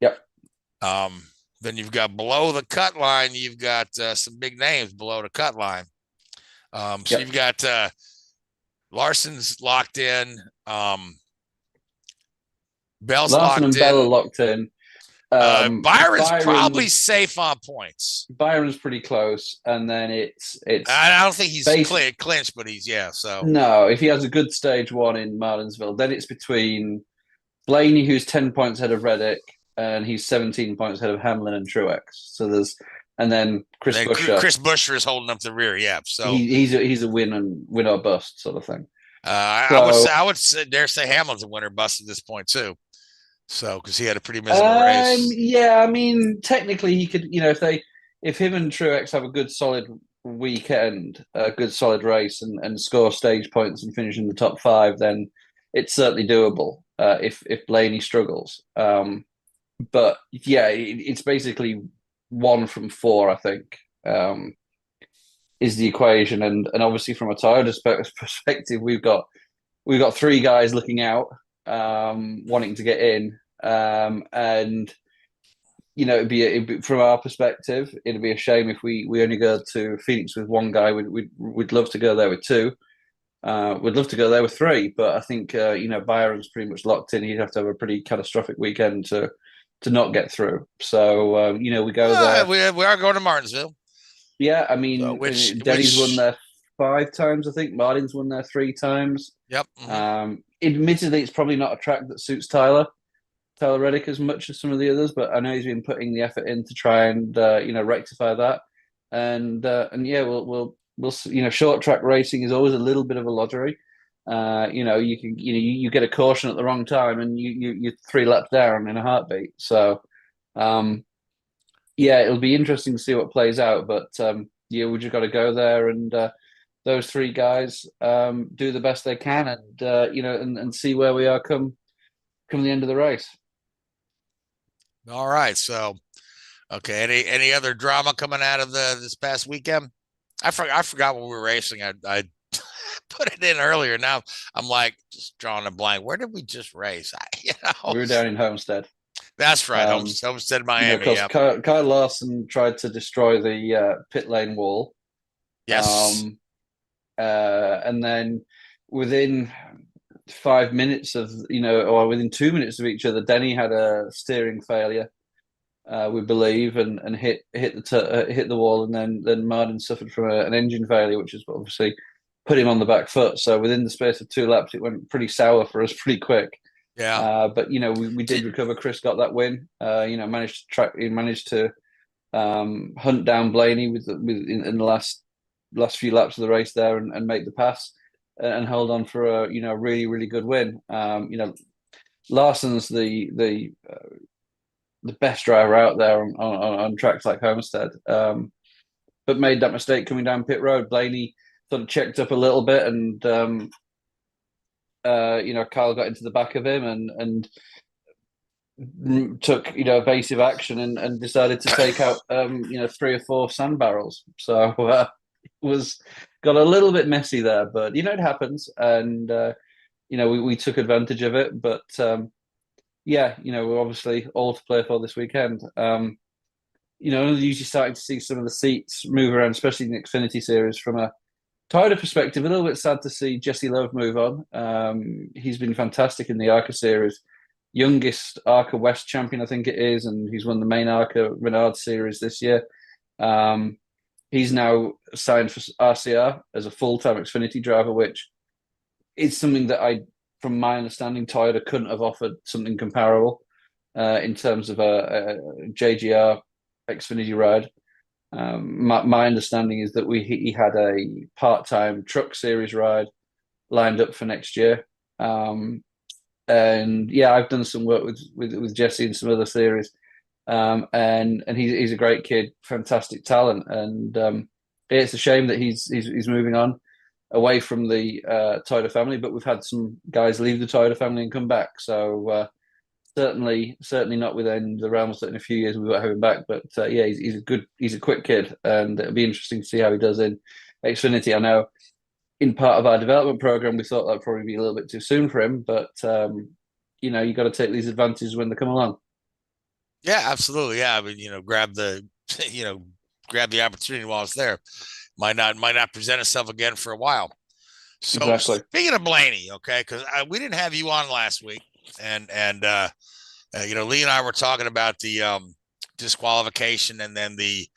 then you've got below the cut line, you've got some big names below the cut line. So you've got Larson's locked in. Bell's Larson locked and Bell in. are locked in. Byron's probably safe on points. Byron's pretty close, and then it's. I don't think he's clinched, but he's So no, if he has a good stage one in Martinsville, then it's between Blaney, who's 10 points ahead of Reddick, and he's 17 points ahead of Hamlin and Truex. So and then Chris Buescher. Chris Buescher is holding up the rear. Yeah, so he's a win or bust sort of thing. I would dare say Hamlin's a winner bust at this point too. So, because he had a pretty miserable race. Yeah, I mean, technically he could, if him and Truex have a good solid weekend, a good solid race and score stage points and finish in the top 5, then it's certainly doable if Blaney struggles. But yeah, it's basically 1 from 4, I think, is the equation. And obviously from a Toyota perspective, we've got 3 guys looking out, wanting to get in, and it'd be from our perspective, it'd be a shame if we only go to Phoenix with 1 guy. We'd love to go there with 2. We'd love to go there with 3, but I think Byron's pretty much locked in. He'd have to have a pretty catastrophic weekend to not get through. So we go there. We are going to Martinsville. Yeah, I mean, Denny's won there 5 times, I think. Martin's won there 3 times. Yep. Admittedly, it's probably not a track that suits Tyler Reddick as much as some of the others, but I know he's been putting the effort in to try and rectify that. And yeah, we'll short track racing is always a little bit of a lottery. You get a caution at the wrong time and you're 3 laps down in a heartbeat. So yeah, it'll be interesting to see what plays out, but we just got to go there and those 3 guys do the best they can and and see where we are come the end of the race. All right. So, okay. Any other drama coming out of this past weekend? I forgot when we were racing. I put it in earlier. Now I'm like just drawing a blank. Where did we just race? We were down in Homestead. That's right. Homestead Miami. Kyle Larson tried to destroy the pit lane wall. Yes. And then within 5 minutes of or within 2 minutes of each other, Denny had a steering failure, we believe, and hit the wall, and then Martin suffered from an engine failure, which has obviously put him on the back foot. So within the space of 2 laps, it went pretty sour for us pretty quick. Yeah. But we did recover. Chris got that win. Managed to hunt down Blaney in the last few laps of the race there and make the pass and hold on for a really, really good win. Larson's the best driver out there on tracks like Homestead, but made that mistake coming down pit road. Blaney sort of checked up a little bit and Kyle got into the back of him and took evasive action and decided to take out 3 or 4 sand barrels. So was got a little bit messy there, but it happens, and we took advantage of it. But we're obviously all to play for this weekend. Usually starting to see some of the seats move around, especially in the Xfinity series, from a Toyota perspective, a little bit sad to see Jesse Love move on. He's been fantastic in the ARCA series. Youngest ARCA West champion, I think it is, and he's won the main ARCA Renard series this year. He's now signed for RCR as a full-time Xfinity driver, which is something that from my understanding, Toyota couldn't have offered something comparable in terms of a JGR Xfinity ride. My understanding is that he had a part-time truck series ride lined up for next year. And yeah, I've done some work with Jesse in some other series. And he's a great kid, fantastic talent. And it's a shame that he's moving on away from the Toyota family, but we've had some guys leave the Toyota family and come back. So certainly not within the realms that in a few years we won't have him back. But yeah, he's a quick kid, and it'll be interesting to see how he does in Xfinity. I know in part of our development program, we thought that'd probably be a little bit too soon for him, but you got to take these advantages when they come along. Yeah, absolutely. Yeah, I mean, grab the opportunity while it's there. Might not present itself again for a while. So exactly. Speaking of Blaney, okay, because we didn't have you on last week, and Lee and I were talking about the disqualification and then the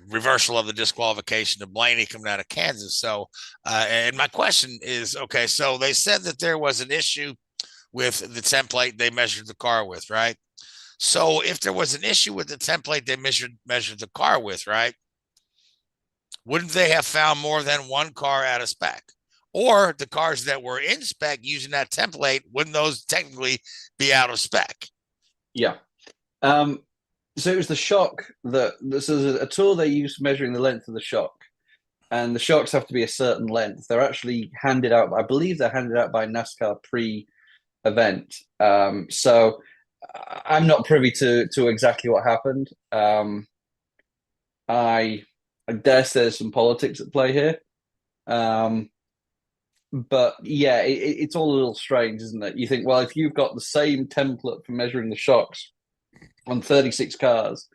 reversal of the disqualification of Blaney coming out of Kansas. So, and my question is, okay, so they said that there was an issue with the template they measured the car with, right? So if there was an issue with the template they measured the car with, right, wouldn't they have found more than one car out of spec? Or the cars that were in spec using that template, wouldn't those technically be out of spec? Yeah. So it was the shock this is a tool they use for measuring the length of the shock. And the shocks have to be a certain length. They're actually handed out, I believe they're handed out by NASCAR Prix event. So I'm not privy to exactly what happened. I dare say there's some politics at play here. But yeah, it's all a little strange, isn't it? You think, well, if you've got the same template for measuring the shocks on 36 cars,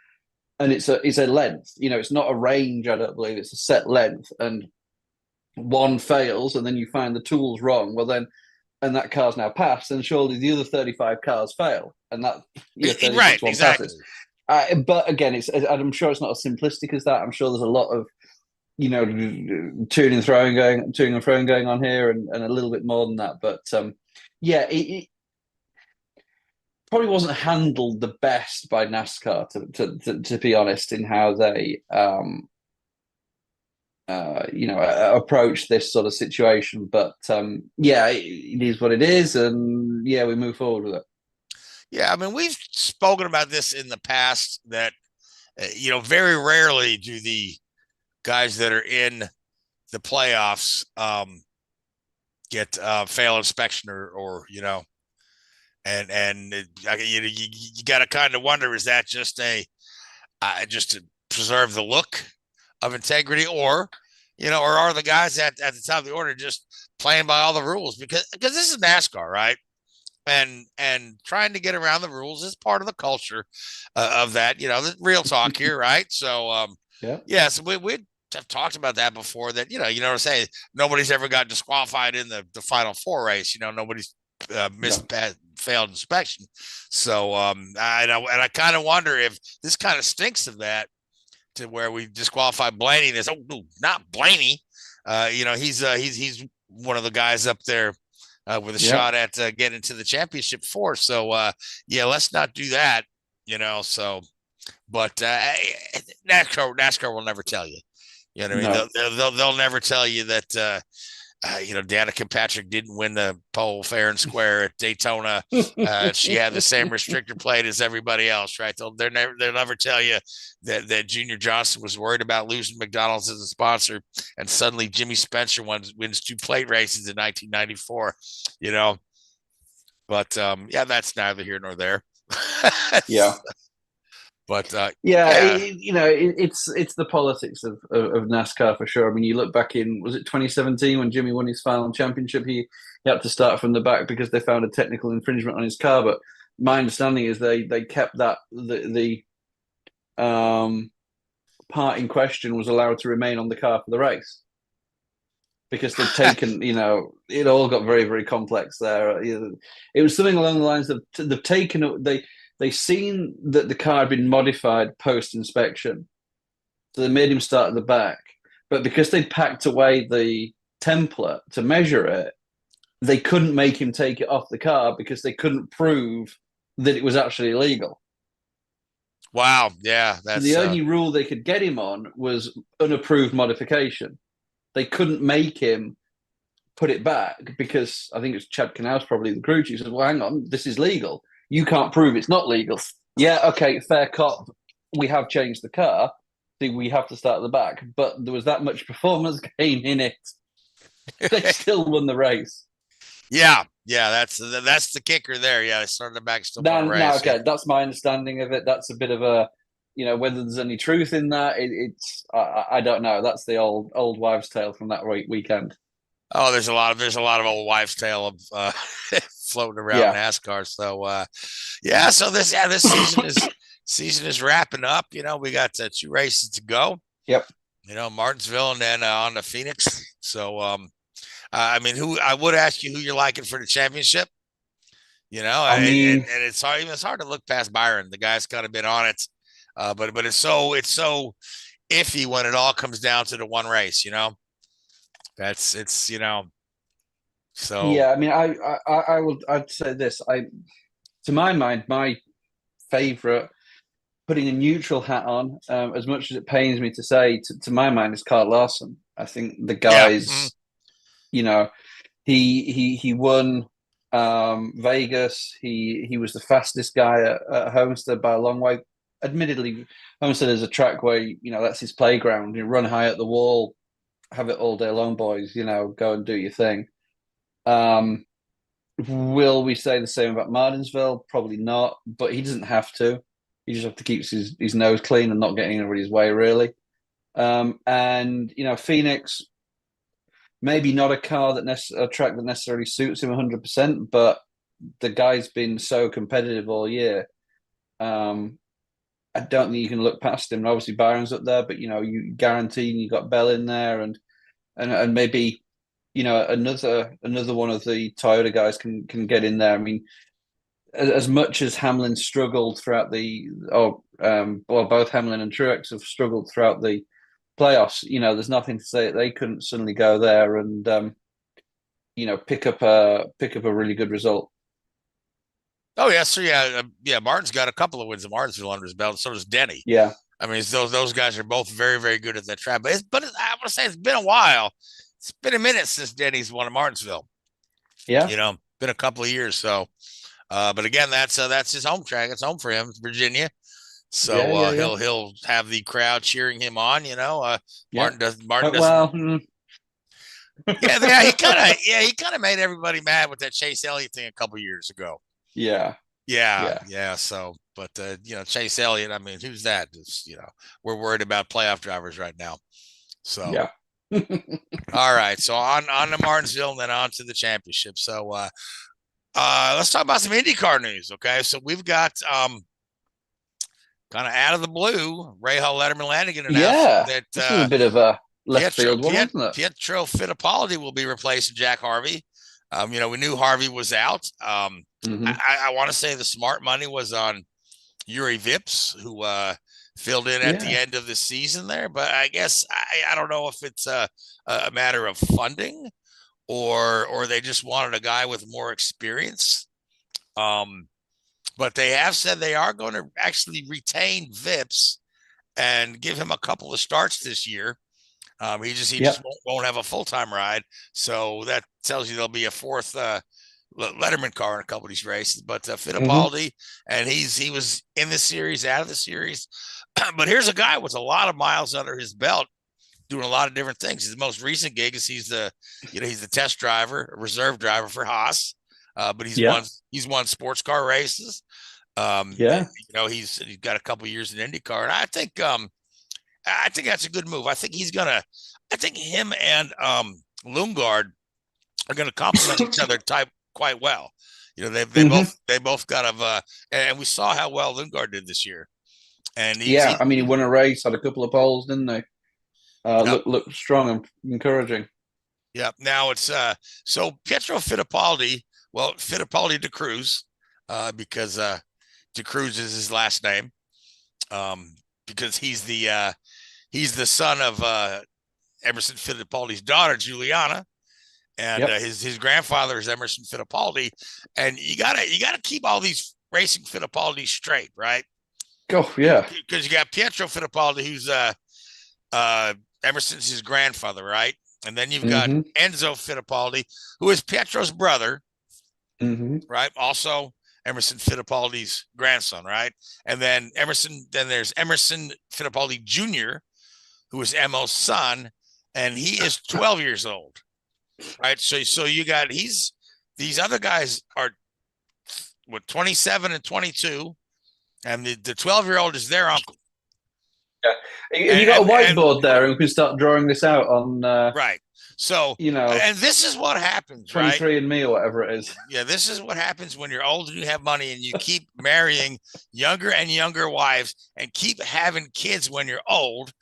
and it's a length, it's not a range, I don't believe, it's a set length, and one fails, and then you find the tool's wrong, well then, and that car's now passed, and surely the other 35 cars fail, and that right, exactly. Passes. But again, I'm sure it's not as simplistic as that. I'm sure there's a lot of toing and throwing going on here, and a little bit more than that. But yeah, it probably wasn't handled the best by NASCAR, to be honest, in how they approach this sort of situation. But yeah, it is what it is, and yeah, we move forward with it. Yeah, I mean, we've spoken about this in the past that very rarely do the guys that are in the playoffs get fail inspection or and you got to kind of wonder, is that just just to preserve the look of integrity, or are the guys at the top of the order just playing by all the rules because this is NASCAR, right? And trying to get around the rules is part of the culture of that, the real talk here, right? So yeah, so we have talked about that before, that what I'm saying, nobody's ever got disqualified in the Final Four race. Nobody's failed inspection. So I kind of wonder if this kind of stinks of that, to where we disqualify Blaney. And not Blaney. He's one of the guys up there with a shot at getting to the championship four. So yeah, let's not do that. So, but NASCAR will never tell you. You know what I mean? They'll never tell you that Danica Patrick didn't win the pole fair and square at Daytona. She had the same restrictor plate as everybody else, right? They'll never tell you that Junior Johnson was worried about losing McDonald's as a sponsor, and suddenly Jimmy Spencer wins 2 plate races in 1994. But yeah, that's neither here nor there. Yeah. But it's the politics of NASCAR for sure. I mean, you look back in, was it 2017 when Jimmy won his final championship? He had to start from the back because they found a technical infringement on his car. But my understanding is they kept that the part in question was allowed to remain on the car for the race. because they've taken, it all got very, very complex there. It was something along the lines of they've seen that the car had been modified post-inspection. So they made him start at the back. But because they packed away the template to measure it, they couldn't make him take it off the car because they couldn't prove that it was actually illegal. Wow. Yeah. That's the only rule they could get him on was unapproved modification. They couldn't make him put it back because I think it's Chad Canals, probably the crew chief, says, well, hang on, this is legal. You can't prove it's not legal. Yeah, okay, fair cop. We have changed the car. We have to start at the back. But there was that much performance gain in it. They still won the race. Yeah, that's the kicker there. Yeah, they started the back, still won the race. Okay, that's my understanding of it. That's a bit of a, whether there's any truth in that, I don't know. That's the old wives' tale from that weekend. Oh, there's a lot of old wives' tale of floating around NASCAR. So so this season is wrapping up. We got 2 races to go. Yep. Martinsville and then on to Phoenix. So I would ask you who you're liking for the championship. And it's hard to look past Byron. The guy's kind of been on it, but it's so iffy when it all comes down to the one race. So yeah. I'd say this. To my mind, my favorite, putting a neutral hat on, as much as it pains me to say, to my mind, is Kyle Larson. I think the guy's, he won Vegas. He was the fastest guy at Homestead by a long way. Admittedly, Homestead is a track where, that's his playground. You run high at the wall, have it all day long, boys, go and do your thing. Will we say the same about Martinsville? Probably not, but he doesn't have to. He just have to keep his nose clean and not getting in anybody's way, really. And Phoenix, maybe not a track that necessarily suits him 100%, but the guy's been so competitive all year. I don't think you can look past him. And obviously Byron's up there, but you guaranteeing you got Bell in there, and maybe another one of the Toyota guys can get in there. I mean, as much as Hamlin struggled throughout both Hamlin and Truex have struggled throughout the playoffs, there's nothing to say that they couldn't suddenly go there and pick up a really good result. Oh yeah, so yeah. Martin's got a couple of wins at Martinsville under his belt. So does Denny. Yeah, I mean, those guys are both very, very good at that track. But I want to say it's been a while. It's been a minute since Denny's won at Martinsville. Yeah, been a couple of years. So, but again, that's his home track. It's home for him, Virginia. So he'll have the crowd cheering him on. Martin does. Well. He kind of made everybody mad with that Chase Elliott thing a couple of years ago. Yeah. So, but Chase Elliott, I mean, who's that? Just, we're worried about playoff drivers right now. So, yeah. All right. So on to Martinsville and then on to the championship. So, let's talk about some IndyCar news. Okay. So we've got, kind of out of the blue, Rahsl Letterman Lanigan announced that this is a bit of a left field one, isn't it? Pietro Fittipaldi will be replacing Jack Harvey. We knew Harvey was out. I want to say the smart money was on Yuri Vips, who filled in at the end of the season there. But I guess I don't know if it's a matter of funding or they just wanted a guy with more experience. But they have said they are going to actually retain Vips and give him a couple of starts this year. He just won't have a full-time ride. So that tells you there'll be a fourth Letterman car in a couple of these races. But Fittipaldi, and he was in the series, out of the series. But here's a guy with a lot of miles under his belt, doing a lot of different things. His most recent gig is he's the test driver, a reserve driver for Haas. But he's won sports car races. He's got a couple of years in IndyCar, and I think that's a good move. I think him and Lundgaard are going to complement each other quite well. They both got and we saw how well Lundgaard did this year. And he won a race, had a couple of poles, didn't they? Looked strong and encouraging. Yeah. Now it's so Pietro Fittipaldi. Well, Fittipaldi de Cruz, because de Cruz is his last name. Because he's the son of Emerson Fittipaldi's daughter, Juliana, and his grandfather is Emerson Fittipaldi. And you gotta keep all these racing Fittipaldi straight, right? Oh yeah, because you got Pietro Fittipaldi, who's Emerson's his grandfather, right? And then you've got Enzo Fittipaldi, who is Pietro's brother, right? Also Emerson Fittipaldi's grandson, right? And then there's Emerson Fittipaldi Jr., who is Emo's son, and he is 12 years old, right? So you got these other guys are 27 and 22, and the 12-year-old is their uncle. Yeah, you got a whiteboard there, and we can start drawing this out on. Right. So and this is what happens, 23 and Me or whatever it is. Yeah, this is what happens when you're old and you have money, and you keep marrying younger and younger wives, and keep having kids when you're old.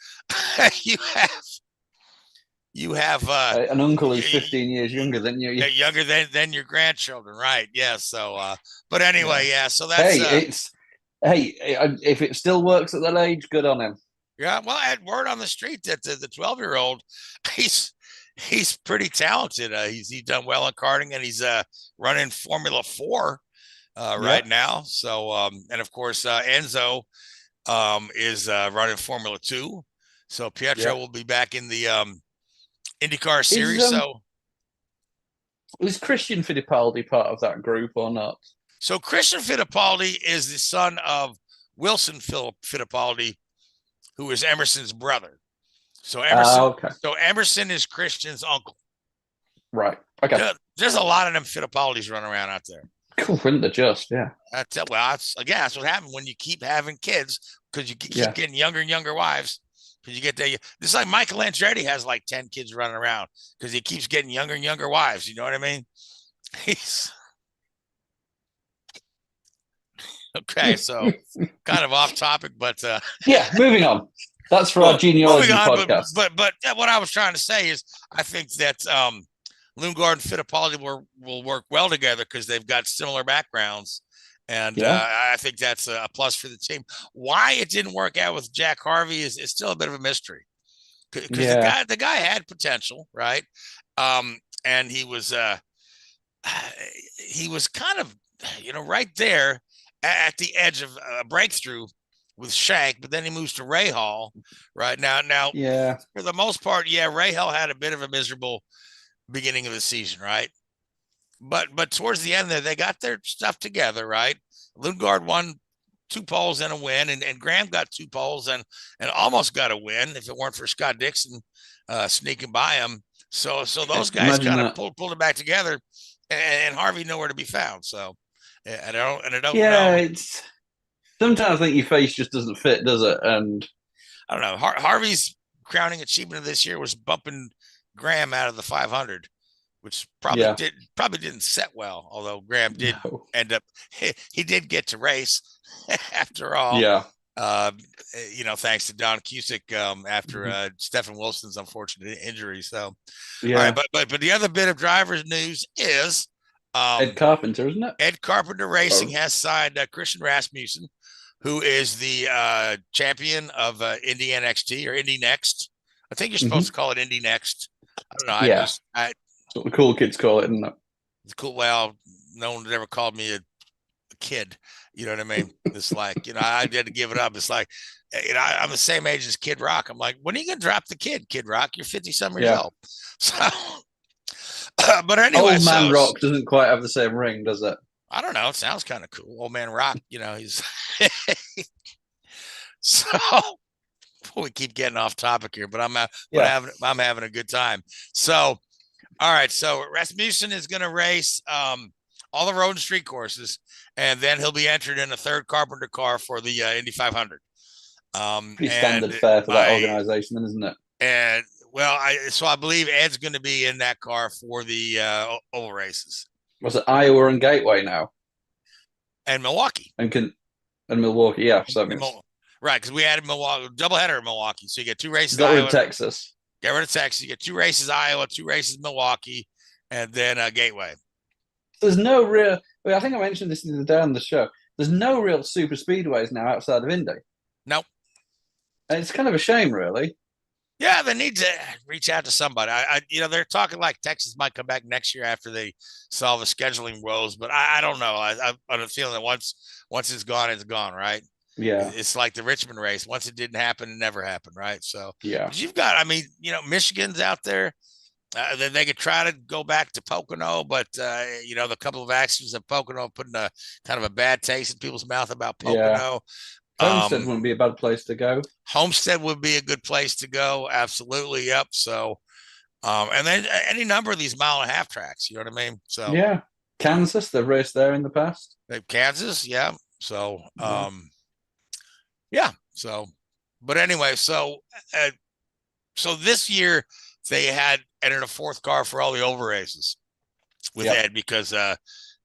You have an uncle who's 15 years younger than you. Younger than your grandchildren, right? Yeah. So, but anyway, yeah. So that's if it still works at that age, good on him. Yeah, well, I had word on the street that the 12-year-old, he's pretty talented. He's done well in karting, and he's running Formula 4 right now. So, and of course, Enzo is running Formula 2. So Pietro will be back in the INDYCAR series. Is Christian Fittipaldi part of that group or not? So Christian Fittipaldi is the son of Wilson Fittipaldi, who is Emerson's brother. So Emerson is Christian's uncle. Right. Okay. There's a lot of them Fittipaldis running around out there. Cool. Wouldn't it just? Yeah. That's what happens when you keep having kids, because you keep getting younger and younger wives. Because you get there, this is like Michael Andretti has like 10 kids running around because he keeps getting younger and younger wives. You know what I mean? He's okay. So kind of off topic, but moving on. That's for our genealogy podcast. But what I was trying to say is, I think that Lundgaard and Fittipaldi will work well together because they've got similar backgrounds. And I think that's a plus for the team. Why it didn't work out with Jack Harvey is still a bit of a mystery. Because the guy had potential, right? And he was kind of, right there at the edge of a breakthrough with Shank, but then he moves to Rahsl right now. For the most part, Rahsl had a bit of a miserable beginning of the season, right? But towards the end there, they got their stuff together, right? Lundgaard won 2 poles and a win, and Graham got 2 poles and almost got a win if it weren't for Scott Dixon sneaking by him. So those guys kind of pulled it back together, and Harvey nowhere to be found. So I don't know. It's sometimes I think your face just doesn't fit, does it? And I don't know. Harvey's crowning achievement of this year was bumping Graham out of the 500. Which probably didn't set well, although Graham did end up. He did get to race after all. Yeah. Thanks to Don Cusick after Stephen Wilson's unfortunate injury. So, yeah. All right, but the other bit of drivers news is Ed Carpenter, isn't it? Ed Carpenter Racing has signed Christian Rasmussen, who is the champion of Indy NXT or Indy Next. I think you're supposed to call it Indy Next. I don't know. That's what the cool kids call it, isn't it? It's cool. Well, no one ever called me a kid. You know what I mean? It's like, I had to give it up. It's like, I'm the same age as Kid Rock. I'm like, when are you going to drop the kid, Kid Rock? You're 50-some years old. So, but anyway. Old Man Rock doesn't quite have the same ring, does it? I don't know. It sounds kind of cool. Old Man Rock, he's. So, we keep getting off topic here, but I'm having a good time. So, all right, so Rasmussen is going to race all the road and street courses, and then he'll be entered in a third Carpenter car for the Indy 500. Pretty standard fare for that organization, isn't it? And I believe Ed's going to be in that car for the oval races. Was it Iowa and Gateway now? And Milwaukee. And Milwaukee, yeah. So right, because we added Milwaukee, doubleheader in Milwaukee, so you get 2 races. Got rid of Texas. Get rid of Texas. You get 2 races Iowa, 2 races Milwaukee, and then Gateway. There's no real. I think I mentioned this the other day on the show. There's no real super speedways now outside of Indy. Nope. And it's kind of a shame, really. Yeah, they need to reach out to somebody. They're talking like Texas might come back next year after they solve the scheduling woes, but I don't know. I have a feeling that once it's gone, right? Yeah. It's like the Richmond race. Once it didn't happen, it never happened, right? So yeah, but you've got, Michigan's out there. They could try to go back to Pocono, but the couple of accidents at Pocono putting a kind of a bad taste in people's mouth about Pocono. Homestead wouldn't be a bad place to go. Homestead would be a good place to go. Absolutely. Yep. So, and then any number of these 1.5-mile tracks, you know what I mean? So yeah, Kansas, they've raced there in the past. Kansas. Yeah. So, yeah. So, but anyway, so this year they had entered a 4th car for all the over races with Ed because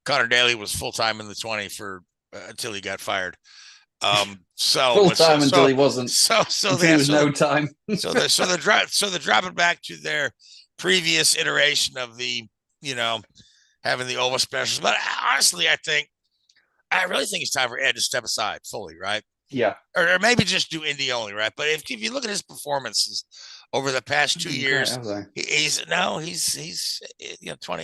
Connor Daly was full-time in the 20 for until he got fired. Full time until he wasn't. So there was no time. so they're dropping back to their previous iteration of the, having the oval specials. But honestly, I really think it's time for Ed to step aside fully, right? Yeah. Or maybe just do Indy only, right? But if you look at his performances over the past 2 years, he's 20,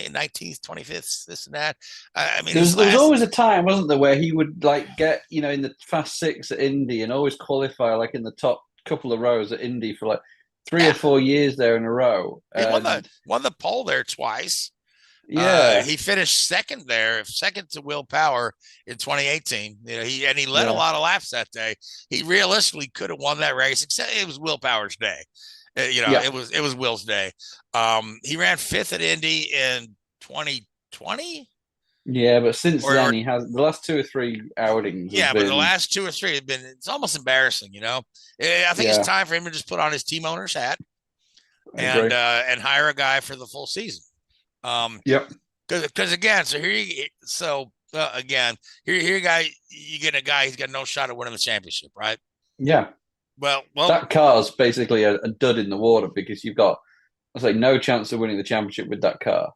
19th, 25th, this and that. There was always a time, wasn't there, where he would get, in the Fast 6 at Indy and always qualify in the top couple of rows at Indy for 3 or 4 years there in a row. He won the pole there twice. Yeah, he finished second to Will Power in 2018. He led a lot of laps that day. He realistically could have won that race, except it was Will Power's day. It was Will's day. He ran 5th at Indy in 2020. Yeah, but since then he has the last 2 or 3 outings. But the last 2 or 3 have been. It's almost embarrassing. I think it's time for him to just put on his team owner's hat and hire a guy for the full season. Because again, here you get a guy who's got no shot at winning the championship, right? Yeah. Well, that car's basically a dud in the water because you've got, no chance of winning the championship with that car.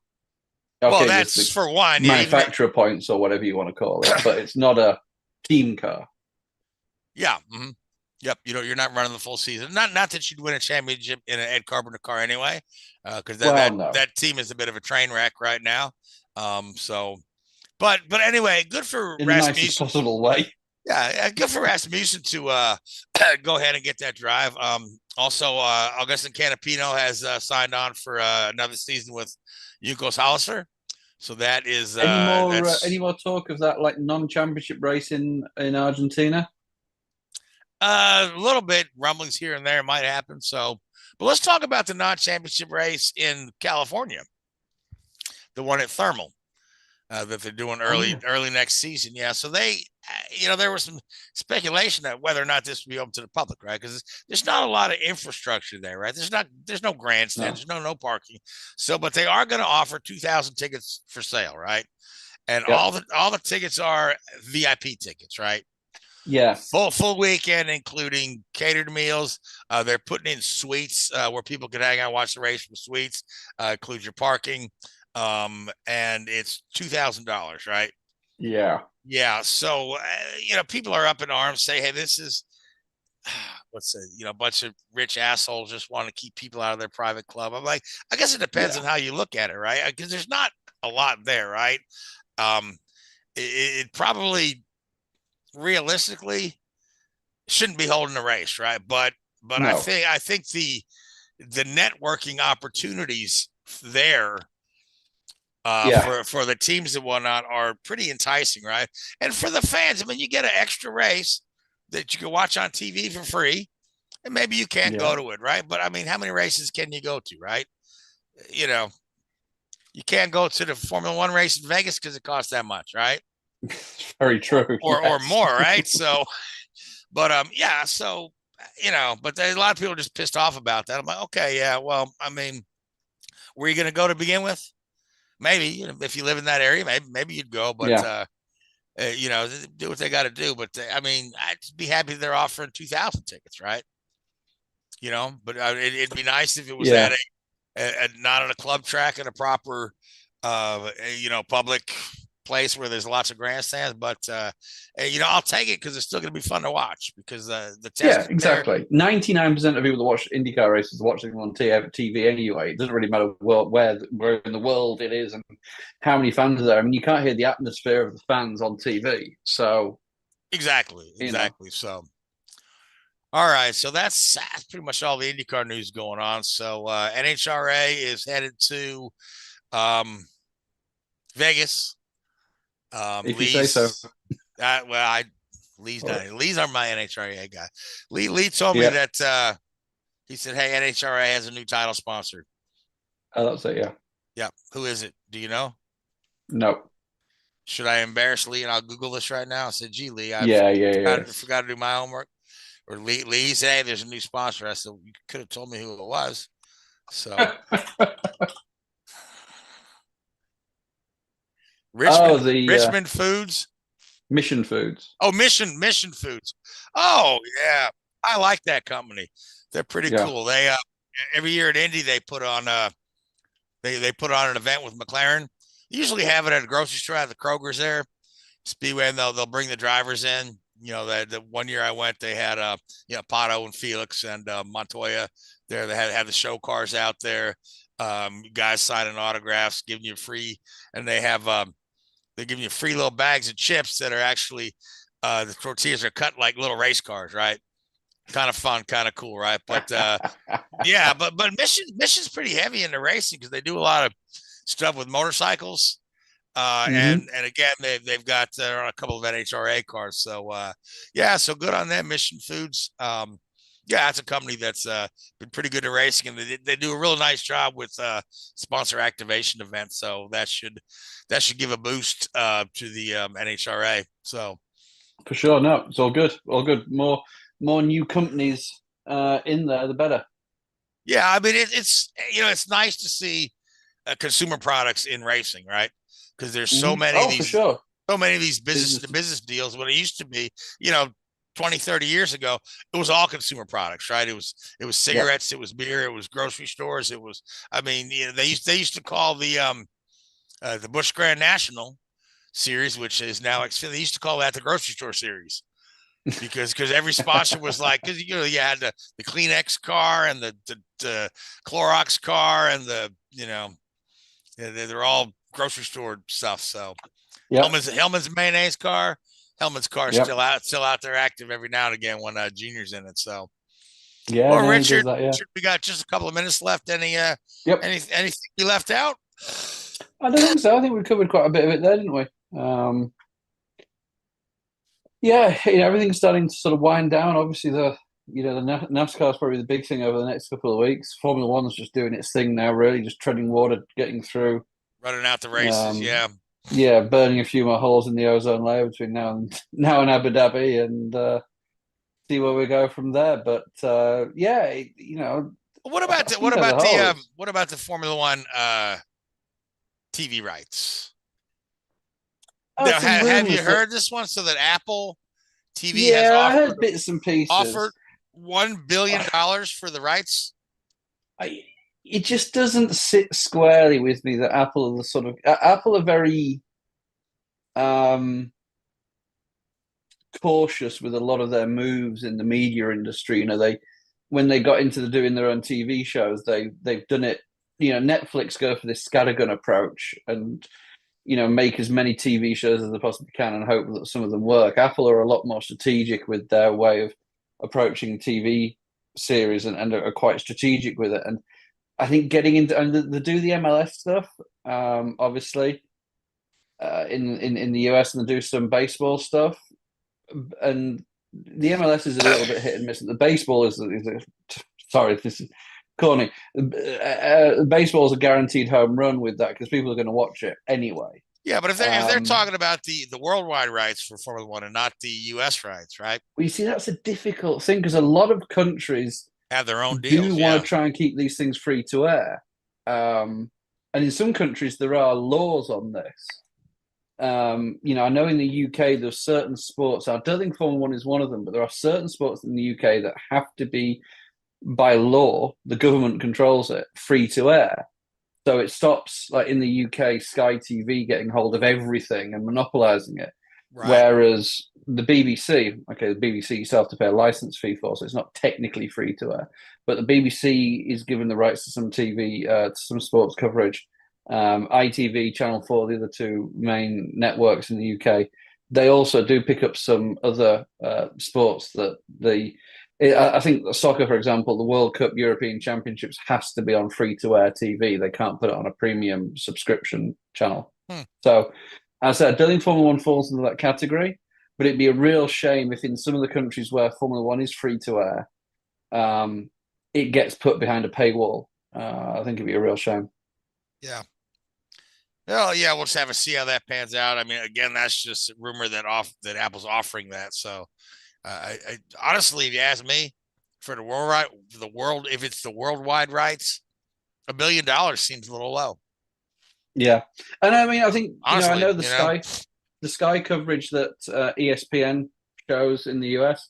Okay, well, that's for one. Manufacturer points or whatever you want to call it, but it's not a team car. Yeah. Mm-hmm. Yep. You're not running the full season. Not that you'd win a championship in an Ed Carpenter car anyway, because that team is a bit of a train wreck right now. But anyway, good for in the nicest possible way. Yeah, good for Rasmussen to go ahead and get that drive. Also, Augustin Canapino has signed on for another season with Juncos Hollister. So that is any more talk of that non-championship race in Argentina? A little bit rumblings here and there might happen. So, but let's talk about the non-championship race in California, the one at Thermal that they're doing early next season. Yeah, so they, there was some speculation that whether or not this would be open to the public, right? Because there's not a lot of infrastructure there, right? There's no grandstands, there's no parking. So, but they are going to offer 2,000 tickets for sale, right? And all the tickets are VIP tickets, right? Yeah, full weekend, including catered meals. They're putting in suites where people can hang out, watch the race from suites. Includes your parking, and it's $2,000, right? Yeah. So people are up in arms, say, "Hey, this is a bunch of rich assholes just want to keep people out of their private club." I'm like, I guess it depends on how you look at it, right? Because there's not a lot there, right? It probably realistically shouldn't be holding the race, right? But no. I think the networking opportunities there for the teams and whatnot are pretty enticing, right? And for the fans, you get an extra race that you can watch on TV for free, and maybe you can't go to it, right? But how many races can you go to, right? You can't go to the Formula One race in Vegas because it costs that much, right? Very true. Or more, right? So, but so but a lot of people are just pissed off about that. I'm like, okay, yeah, well, where are you going to go to begin with? Maybe if you live in that area, maybe you'd go, but do what they got to do. But I'd be happy they're offering 2,000 tickets, right? you know, but it'd be nice if it was at not at a club track, at a proper, you know, public place where there's lots of grandstands. But you know, I'll take it because it's still going to be fun to watch because the test. Exactly. 99% of people that watch IndyCar races watch them on TV anyway. It doesn't really matter where in the world it is and how many fans are there. I mean, you can't hear the atmosphere of the fans on TV. So exactly. So. All right, so that's pretty much all the IndyCar news going on. So NHRA is headed to Vegas. If you say so. Lee's not. Lee's not my NHRA guy. Lee told me that he said, "Hey, NHRA has a new title sponsor." Oh, that's it. Yeah. Yeah. Who is it? Do you know? No. Should I embarrass Lee and I'll Google this right now? I said, "Gee, Lee, I forgot to do my homework." Or Lee said, "Hey, there's a new sponsor." I said, "You could have told me who it was." So Richmond Foods, Mission Foods. Oh, Mission Foods. Oh yeah, I like that company. They're pretty cool. They every year at Indy they put on they put on an event with McLaren. They usually have it at a grocery store at the Kroger's there. Speedway, and they'll bring the drivers in. You know, the 1 year I went, they had you know, Pato and Felix and Montoya there. They had the show cars out there. Guys signing autographs, giving you free, and they have they're giving you free little bags of chips that are actually the tortillas are cut like little race cars, right? Kind of fun, kind of cool, right? But yeah, but Mission's pretty heavy into racing because they do a lot of stuff with motorcycles. And again, they've got a couple of NHRA cars. So yeah, so good on them, Mission Foods. Yeah, that's a company that's been pretty good at racing, and they do a real nice job with sponsor activation events. So that should give a boost to the NHRA. So for sure, no, it's all good, all good. More new companies in there, the better. Yeah, I mean it's you know, it's nice to see consumer products in racing, right? Because there's so many of these, so many of these business to business deals. When it used to be, you know, 20, 30 years ago, it was all consumer products, right? It was cigarettes, it was beer, it was grocery stores, it was. I mean, you know, they used to call the Busch Grand National Series, which is now they used to call that the grocery store series, because every sponsor was like, because you know, you had the Kleenex car and the Clorox car and the, you know, they're all grocery store stuff. So Hellman's mayonnaise car, Hellman's car is still out there active every now and again when Junior's in it. So yeah. Well, Richard, we got just a couple of minutes left. Anything you left out? I don't think so. I think we covered quite a bit of it there, didn't we? Yeah, you know, everything's starting to sort of wind down. Obviously, the NASCAR is probably the big thing over the next couple of weeks. Formula One's just doing its thing now, really, just treading water, getting through. Running out the races, yeah, burning a few more holes in the ozone layer between now and Abu Dhabi, and see where we go from there. But yeah, you know, what about the Formula One TV rights? Now, have you heard this one? So that Apple TV has I heard bits and pieces. Offered $1 billion for the rights. It just doesn't sit squarely with me that Apple are very cautious with a lot of their moves in the media industry. You know, when they got into doing their own TV shows, they've done it. You know, Netflix go for this scattergun approach and, you know, make as many TV shows as they possibly can and hope that some of them work. Apple are a lot more strategic with their way of approaching TV series and are quite strategic with it. And I think getting into, and they do the MLS stuff, obviously, in the US, and they do some baseball stuff. And the MLS is a little bit hit and miss. The baseball is sorry, this is corny. Baseball is a guaranteed home run with that because people are going to watch it anyway. Yeah, but if they're talking about the worldwide rights for Formula One and not the US rights, right? Well, you see, that's a difficult thing because a lot of countries have their own deals. Do want to try and keep these things free to air, and in some countries there are laws on this. You know, I know in the UK there's certain sports. I don't think Formula One is one of them, but there are certain sports in the UK that have to be by law, the government controls it, free to air. So it stops, like in the UK, Sky TV getting hold of everything and monopolising it. Right. Whereas the BBC, the BBC you still have to pay a licence fee for, so it's not technically free to air. But the BBC is given the rights to some TV, to some sports coverage. ITV, Channel 4, the other two main networks in the UK, they also do pick up some other sports that I think soccer, for example, the World Cup European Championships has to be on free-to-air TV. They can't put it on a premium subscription channel. So, as I said, I don't think Formula One falls into that category, but it'd be a real shame if in some of the countries where Formula One is free-to-air, it gets put behind a paywall. I think it'd be a real shame. Yeah. Well, yeah, we'll just have to see how that pans out. I mean, again, that's just a rumor that Apple's offering that. So, I honestly, if you ask me, for the world, if it's the worldwide rights, $1 billion seems a little low. Yeah, and I mean, I think honestly, I know the Sky coverage that ESPN shows in the US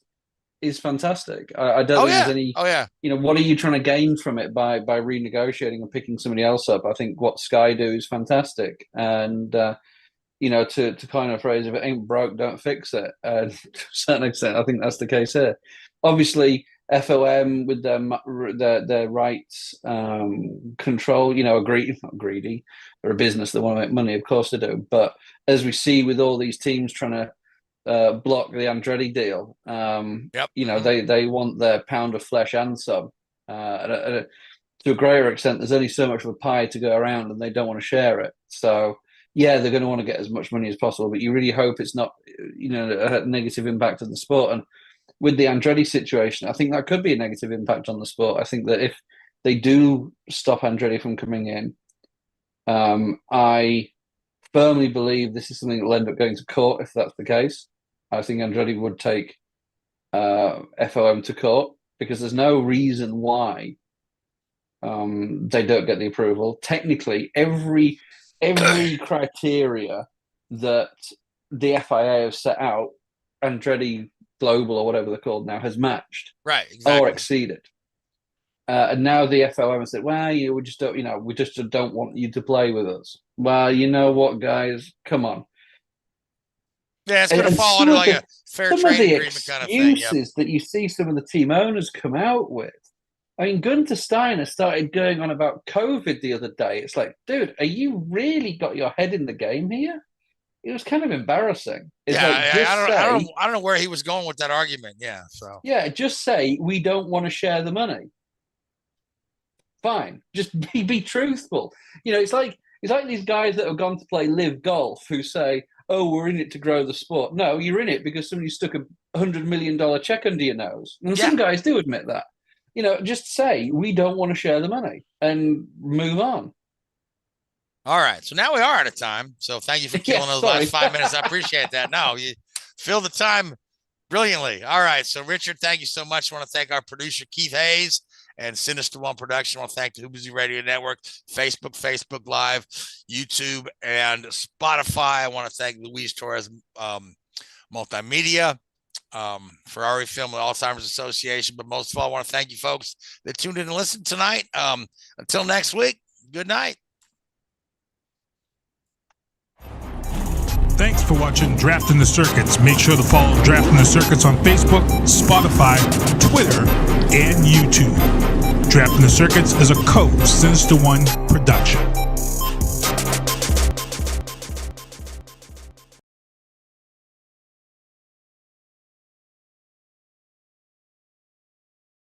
is fantastic. I don't think there's any. Oh yeah. What are you trying to gain from it by renegotiating and picking somebody else up? I think what Sky do is fantastic, and to kind of phrase, if it ain't broke, don't fix it. To a certain extent, I think that's the case here. Obviously, FOM with their rights control, not greedy. They're a business that want to make money, of course they do. But as we see with all these teams trying to block the Andretti deal, they want their pound of flesh and some. To a greater extent, there's only so much of a pie to go around, and they don't want to share it. So. Yeah, they're going to want to get as much money as possible, but you really hope it's not, a negative impact on the sport. And with the Andretti situation, I think that could be a negative impact on the sport. I think that if they do stop Andretti from coming in, I firmly believe this is something that will end up going to court if that's the case. I think Andretti would take FOM to court because there's no reason why they don't get the approval. Technically, every criteria that the FIA have set out, Andretti Global or whatever they're called now, has matched, right, exactly, or exceeded. And now the FOM has said, "Well, we just don't want you to play with us." Well, you know what, guys, come on. Yeah, it's going to fall under like a fair trade agreement kind of thing. Some of the excuses that you see some of the team owners come out with. I mean, Gunter Steiner started going on about COVID the other day. It's like, dude, are you really got your head in the game here? It was kind of embarrassing. It's I don't know where he was going with that argument. Yeah, so just say we don't want to share the money. Fine, just be truthful. It's like these guys that have gone to play live golf who say, "Oh, we're in it to grow the sport." No, you're in it because somebody stuck a $100 million check under your nose, and some guys do admit that. Just say we don't want to share the money and move on. All right. So now we are out of time. So thank you for killing those last 5 minutes. I appreciate that. No, you fill the time brilliantly. All right. So Richard, thank you so much. I want to thank our producer, Keith Hayes, and Sinister One Production. I want to thank the Who Busy Radio Network, Facebook Live, YouTube, and Spotify. I want to thank Luis Torres, Multimedia, Ferrari Film and Alzheimer's Association. But most of all, I want to thank you folks that tuned in and listened tonight. Until next week, good night. Thanks for watching Drafting the Circuits. Make sure to follow Drafting the Circuits on Facebook, Spotify, Twitter, and YouTube. Drafting the Circuits is a Sinister One production.